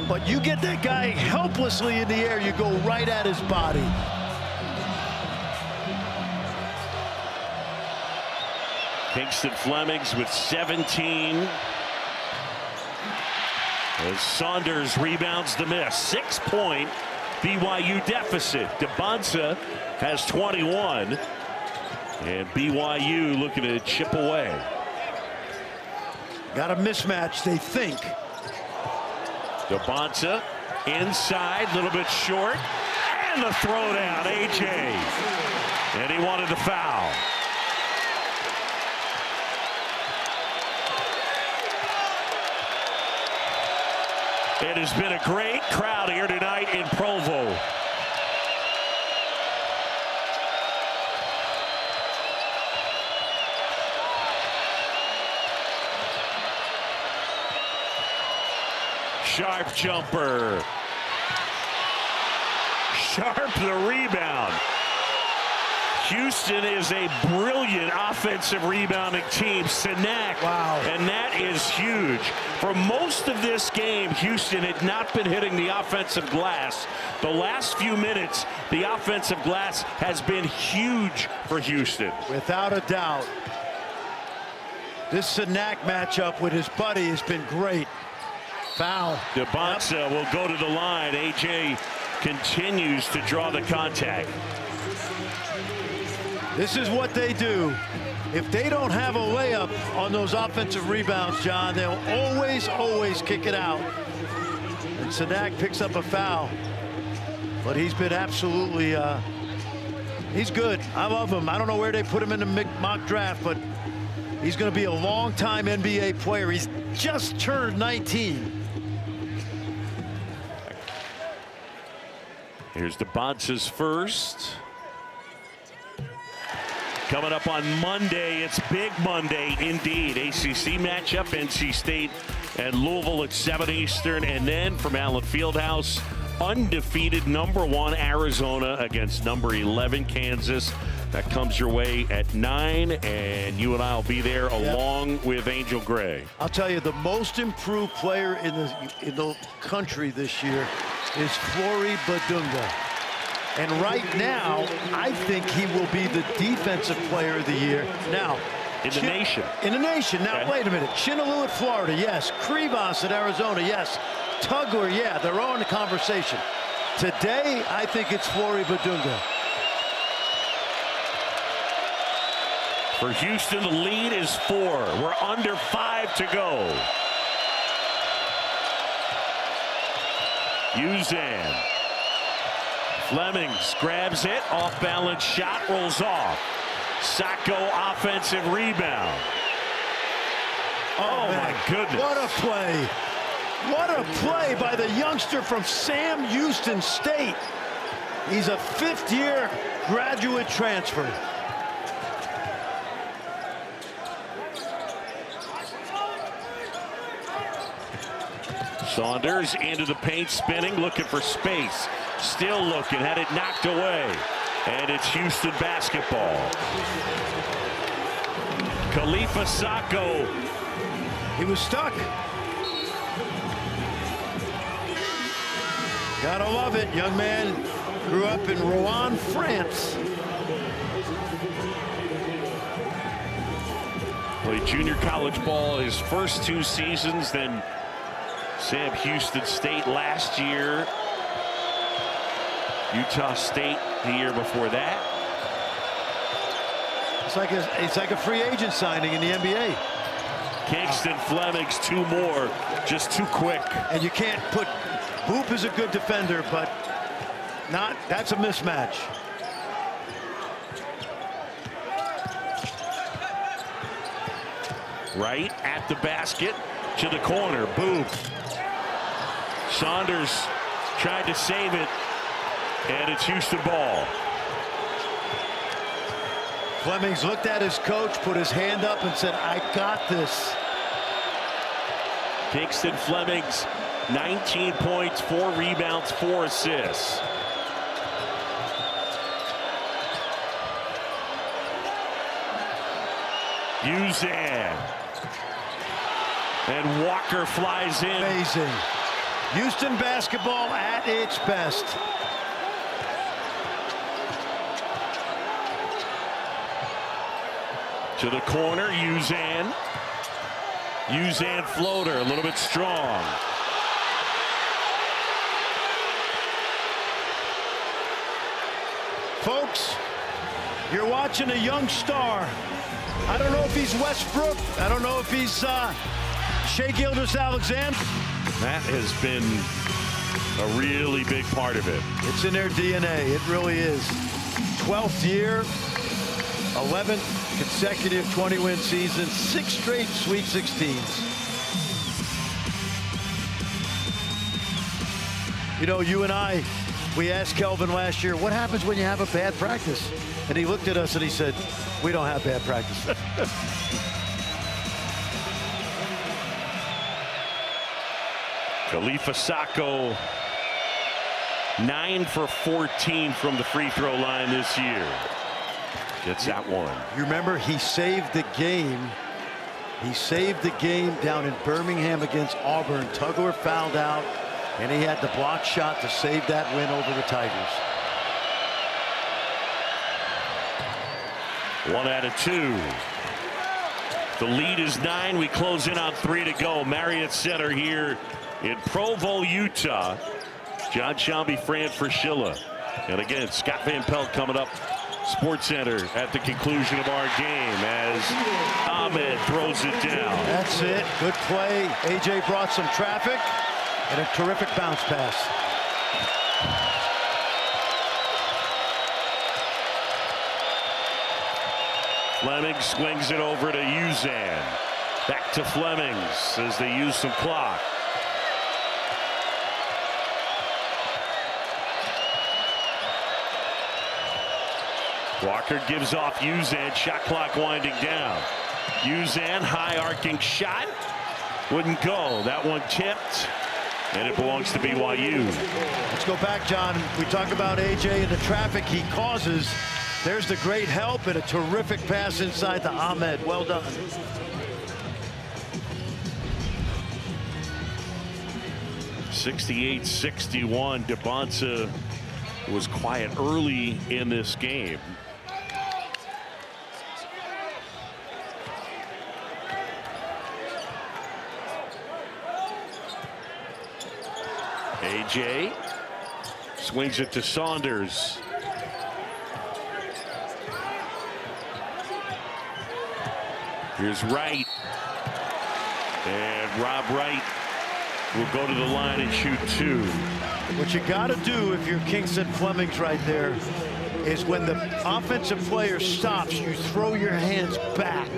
but you get that guy helplessly in the air, you go right at his body. Kingston Flemings with 17. As Saunders rebounds the miss. 6-point BYU deficit. DeBonsa has 21. And BYU looking to chip away. Got a mismatch, they think. DeBonsa inside, a little bit short. And the throwdown, AJ. And he wanted the foul. It has been a great crowd here tonight in Provo. Sharp jumper. Sharp the rebound. Houston is a brilliant offensive rebounding team. Sinek. Wow. And that is huge. For most of this game, Houston had not been hitting the offensive glass. The last few minutes, the offensive glass has been huge for Houston. Without a doubt. This Sinek matchup with his buddy has been great. Foul. DeBonsa will go to the line. AJ continues to draw the contact. This is what they do. If they don't have a layup on those offensive rebounds, John, they'll always kick it out. And Sinek picks up a foul. But he's been absolutely He's good. I love him. I don't know where they put him in the mock draft, but he's going to be a long-time NBA player. He's just turned 19. Here's the Bontz's first. Coming up on Monday, it's Big Monday indeed. ACC matchup, NC State and Louisville at 7 Eastern. And then from Allen Fieldhouse, undefeated #1 Arizona against number 11 Kansas. That comes your way at 9, and you and I will be there along with Angel Gray. I'll tell you, the most improved player in the country this year is Flory Badunga. And right now, I think he will be the defensive player of the year. Now, in the nation. In the nation. Now, wait a minute. Chinaloo at Florida, yes. Krivas at Arizona, yes. Tugler, yeah, they're all in the conversation. Today, I think it's Flory Badunga. For Houston, the lead is 4. We're under 5 to go. Uzan. Flemings grabs it, off balance shot, rolls off. Sacco offensive rebound. Oh my goodness. What a play. What a play by the youngster from Sam Houston State. He's a 5th-year graduate transfer. Saunders into the paint, spinning, looking for space. Still looking, had it knocked away. And it's Houston basketball. Khalifa Sacco. He was stuck. Gotta love it. Young man grew up in Rouen, France. Played junior college ball his first 2 seasons, then Sam Houston State last year. Utah State the year before that. It's like a free agent signing in the NBA. Kingston Flemings, 2 more, just too quick. And you can't put, Boop is a good defender, but that's a mismatch. Right at the basket, to the corner, Boop. Saunders tried to save it, and it's Houston ball. Flemings looked at his coach, put his hand up and said, I got this. Kingston Flemings, 19 points, 4 rebounds, 4 assists. Uzan. And Walker flies in. Amazing. Houston basketball at its best. To the corner, Uzan. Uzan floater, a little bit strong. Folks, you're watching a young star. I don't know if he's Westbrook. I don't know if he's Shai Gilgeous-Alexander. That has been a really big part of it. It's in their DNA. It really is. 12th year, 11th consecutive 20-win season, 6 straight Sweet 16s. You know, you and I, we asked Kelvin last year, what happens when you have a bad practice? And he looked at us and he said, we don't have bad practice. Khalifa Sacco, 9 for 14 from the free throw line this year. Gets that one. You remember he saved the game. He saved the game down in Birmingham against Auburn. Tugler fouled out, and he had the block shot to save that win over the Tigers. 1 out of 2. The lead is 9. We close in on 3 to go. Marriott Center here in Provo, Utah. John Shambi, Fran Fraschilla. And again, Scott Van Pelt coming up. Sports Center at the conclusion of our game as Ahmed throws it down. That's it. Good play. AJ brought some traffic and a terrific bounce pass. Flemings swings it over to Uzan. Back to Flemings as they use some clock. Walker gives off Uzan. Shot clock winding down. Uzan, high arcing shot. Wouldn't go. That one tipped. And it belongs to BYU. Let's go back, John. We talk about AJ and the traffic he causes. There's the great help and a terrific pass inside to Ahmed. Well done. (68-61). DeBonsa was quiet early in this game. AJ swings it to Saunders. Here's Wright. And Rob Wright will go to the line and shoot 2. What you got to do if you're Kingston Flemings right there is when the offensive player stops, you throw your hands back.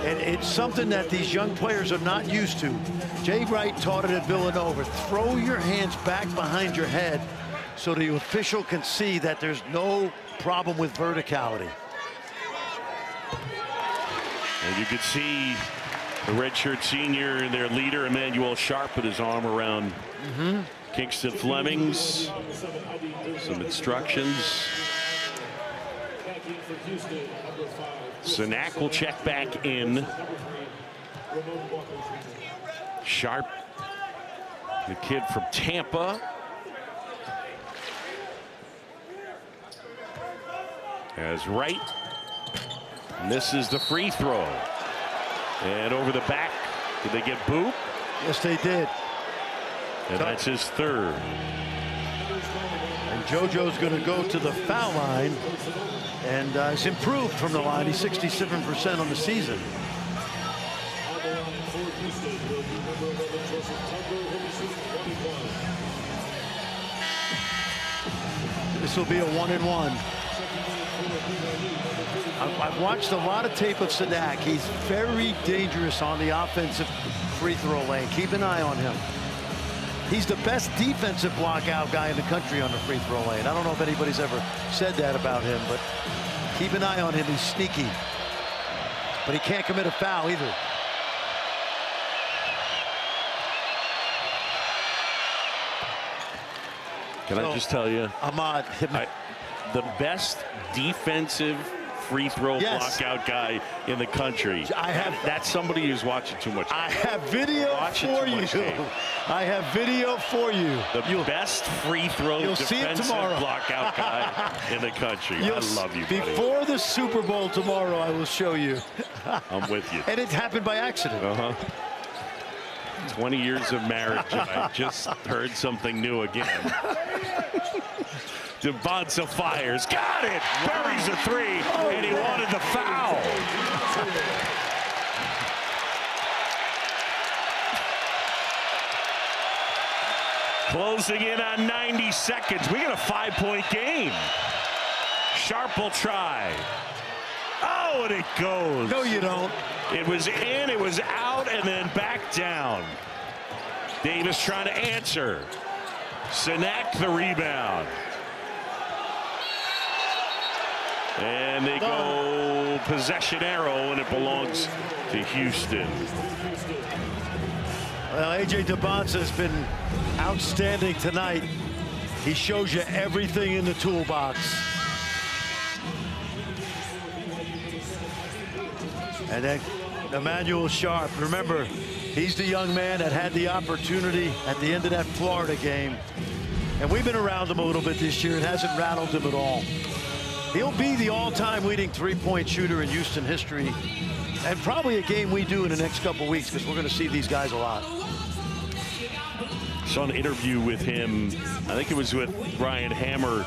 And it's something that these young players are not used to. Jay Wright taught it at Villanova. Throw your hands back behind your head so the official can see that there's no problem with verticality. And you can see the redshirt senior and their leader, Emmanuel Sharp, with his arm around Kingston Flemings. Some instructions. Sinak will check back in. Sharp, the kid from Tampa. As Wright misses the free throw. And over the back, did they get Boop? Yes, they did. And that's his 3rd. And JoJo's going to go to the foul line. And has improved from the line. He's 67% on the season. This will be a 1-and-1. I've watched a lot of tape of Sinak. He's very dangerous on the offensive free throw lane. Keep an eye on him. He's the best defensive blockout guy in the country on the free throw lane. I don't know if anybody's ever said that about him, but keep an eye on him. He's sneaky. But he can't commit a foul either. Can I just tell you, Ahmad, the best defensive free throw blockout guy in the country. That's somebody who's watching too much. I have video for you. I have video for you. The best free throw defensive blockout guy in the country. I love you, buddy. Before the Super Bowl tomorrow, I will show you. I'm with you. And it happened by accident. 20 years of marriage, and I just heard something new again. DeBonsa fires. Got it! Buries a 3, and he wanted the foul. Closing in on 90 seconds. We got a 5-point game. Sharp will try. Oh, and it goes. No, you don't. It was in, it was out, and then back down. Davis trying to answer. Sinak the rebound. And they go possession arrow, and it belongs to Houston. Well, AJ DeBonsa has been outstanding tonight. He shows you everything in the toolbox. And then Emmanuel Sharp, remember, he's the young man that had the opportunity at the end of that Florida game. And we've been around him a little bit this year. It hasn't rattled him at all. He'll be the all-time leading three-point shooter in Houston history. And probably a game we do in the next couple weeks, because we're going to see these guys a lot. Saw an interview with him, I think it was with Ryan Hammer.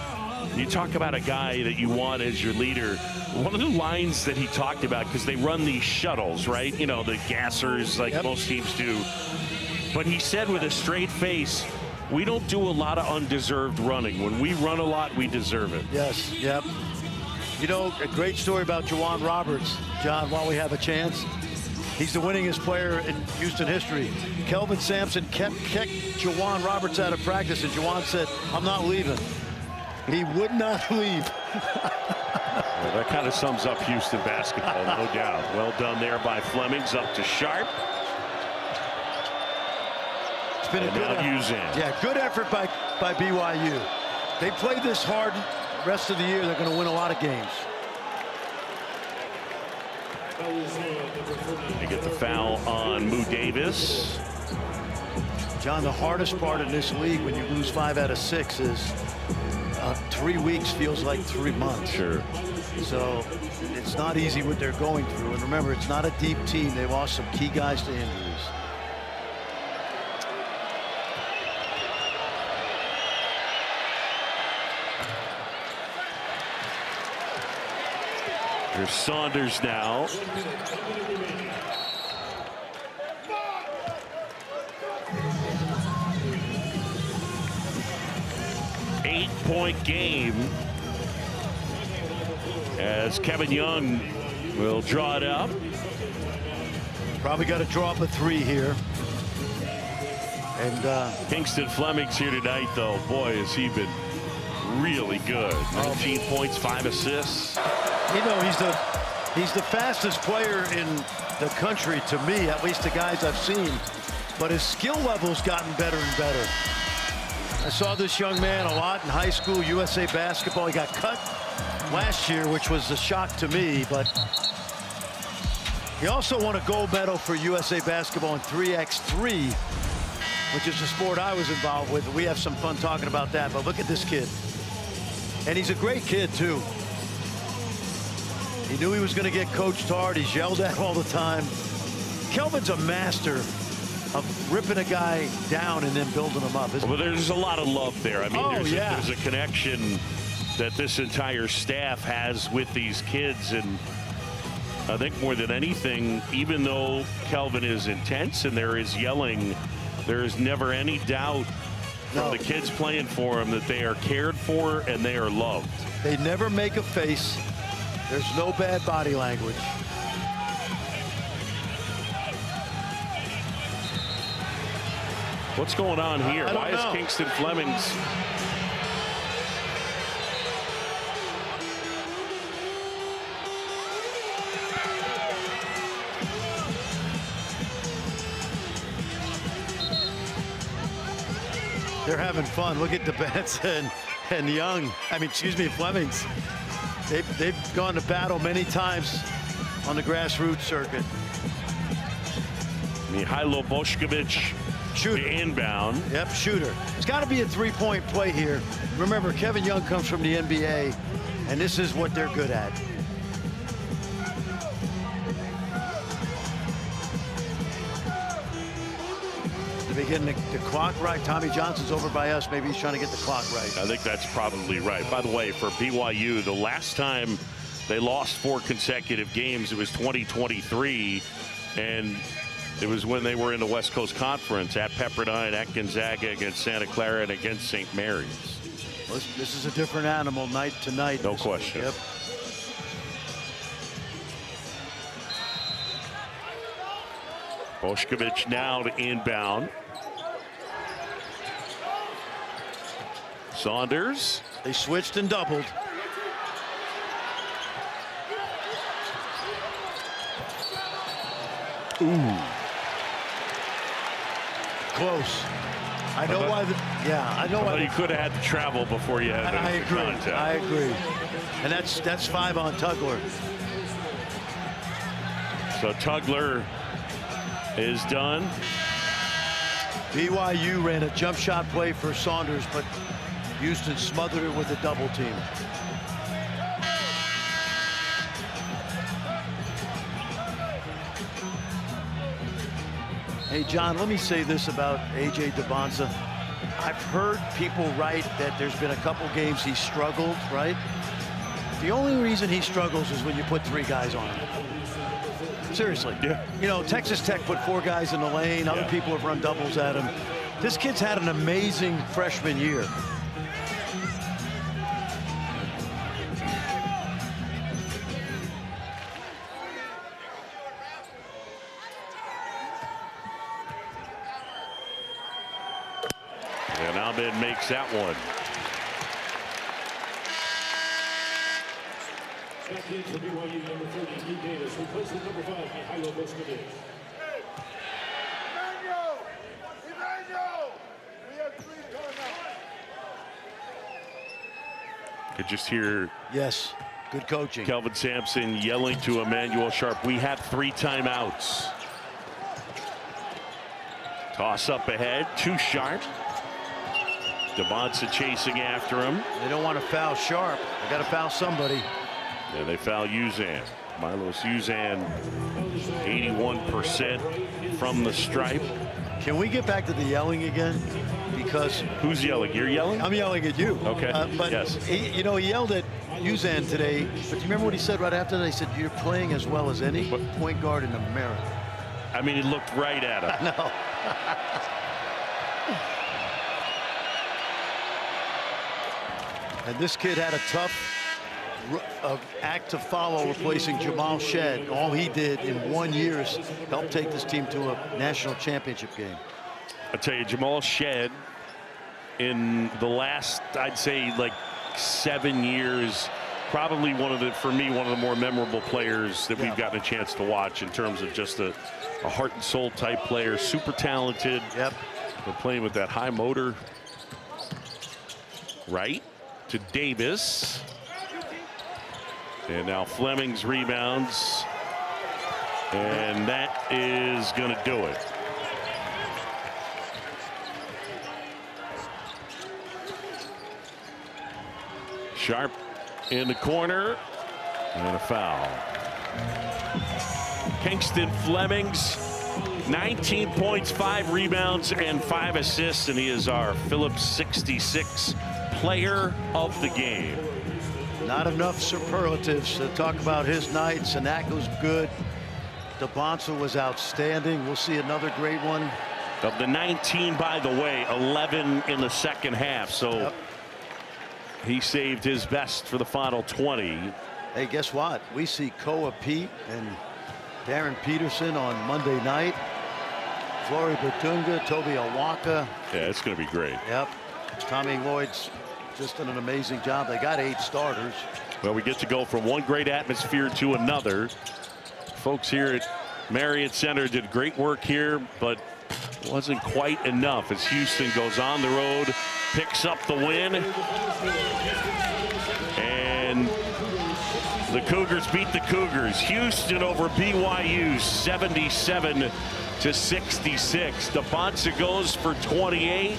You talk about a guy that you want as your leader. One of the lines that he talked about, because they run these shuttles, right? You know, the gassers like most teams do. But he said with a straight face, we don't do a lot of undeserved running. When we run a lot, we deserve it. Yes, yep. You know, a great story about Juwan Roberts, John, while we have a chance. He's the winningest player in Houston history. Kelvin Sampson kept Juwan Roberts out of practice, and Juwan said, I'm not leaving. He would not leave. Well, that kind of sums up Houston basketball, no doubt. Well done there by Flemings, up to Sharp. It's been a good effort. Yeah, good effort by BYU. They played this hard rest of the year. They're going to win a lot of games. They get the foul on Moo Davis. John, the hardest part in this league when you lose 5 out of 6 is 3 weeks feels like 3 months. Sure. So it's not easy what they're going through. And remember, it's not a deep team. They lost some key guys to injuries. Here's Saunders now. Eight-point game as Kevin Young will draw it up. Probably got to draw up a 3 here. And Kingston Fleming's here tonight, though. Boy, has he been really good. 19 points, 5 assists. You know, he's the fastest player in the country to me, at least the guys I've seen. But his skill level's gotten better and better. I saw this young man a lot in high school, USA basketball. He got cut last year, which was a shock to me, but he also won a gold medal for USA basketball in 3x3, which is the sport I was involved with. We have some fun talking about that, but look at this kid. And he's a great kid, too. He knew he was going to get coached hard. He's yelled at all the time. Kelvin's a master of ripping a guy down and then building him up. Well, there's a lot of love there. I mean, there's a connection that this entire staff has with these kids. And I think more than anything, even though Kelvin is intense and there is yelling, there is never any doubt from the kids playing for him that they are cared for and they are loved. They never make a face. There's no bad body language. What's going on here? Why is Kingston Flemings? They're having fun. Look at DeBenson and Young. I mean, excuse me, Flemings. They've gone to battle many times on the grassroots circuit. Mihailo Bošković, shooter, inbound. Yep, shooter. It's got to be a 3-point play here. Remember, Kevin Young comes from the NBA, and this is what they're good at. They're getting the clock right. Tommy Johnson's over by us. Maybe he's trying to get the clock right. I think that's probably right. By the way, for BYU, the last time they lost 4 consecutive games, it was 2023, and it was when they were in the West Coast Conference at Pepperdine, at Gonzaga, against Santa Clara, and against St. Mary's. Well, this is a different animal night to night. No question. Yep. Bošković now to inbound. Saunders. They switched and doubled. Ooh. Close. I know why. I know why. You could have had to travel before you had I agree. contact. I agree. And that's 5 on Tugler. So Tugler is done. BYU ran a jump shot play for Saunders, but Houston smothered it with a double team. Hey, John, let me say this about A.J. Debonza. I've heard people write that there's been a couple games he struggled, right? The only reason he struggles is when you put 3 guys on him. Seriously. Yeah. You know, Texas Tech put 4 guys in the lane. Other people have run doubles at him. This kid's had an amazing freshman year. and makes that one. Back in for BYU, number 30, Pete Davis, replacing number 5, Mihailo Boscovich. Could just hear Yes, good coaching. Kelvin Sampson yelling to Emmanuel Sharp, we had 3 timeouts. Toss up ahead to Sharp. DeBonsa chasing after him. They don't want to foul Sharp. They got to foul somebody. And they foul Uzan. Milos Uzan, 81% from the stripe. Can we get back to the yelling again? Because who's yelling? You're yelling? I'm yelling at you. Okay. But yes. He yelled at Uzan today. But do you remember what he said right after that? He said, "You're playing as well as any point guard in America." I mean, he looked right at him. No. And this kid had a tough act to follow, replacing Jamal Shed. All he did in 1 year is help take this team to a national championship game. I tell you, Jamal Shed, in the last, I'd say, like 7 years, probably for me, one of the more memorable players that we've gotten a chance to watch in terms of just a heart and soul type player, super talented. Yep. But playing with that high motor. Right to Davis. And now Fleming's rebounds. And that is going to do it. Sharp in the corner. And a foul. Kingston Fleming's 19 points, 5 rebounds, and 5 assists. And he is our Phillips 66 player of the game. Not enough superlatives to talk about his night. Sanak was good. DeBonsa was outstanding. We'll see another great one. Of the 19, by the way, 11 in the second half. So he saved his best for the final 20. Hey, guess what? We see Koa Pete and Darren Peterson on Monday night. Flory Batunga, Toby Awaka. Yeah, it's going to be great. Yep. Tommy Lloyd's just done an amazing job. They got 8 starters. Well, we get to go from one great atmosphere to another. Folks here at Marriott Center did great work here, but wasn't quite enough as Houston goes on the road, picks up the win, and the Cougars beat the Cougars. Houston over BYU 77-66. DeBonsa goes for 28.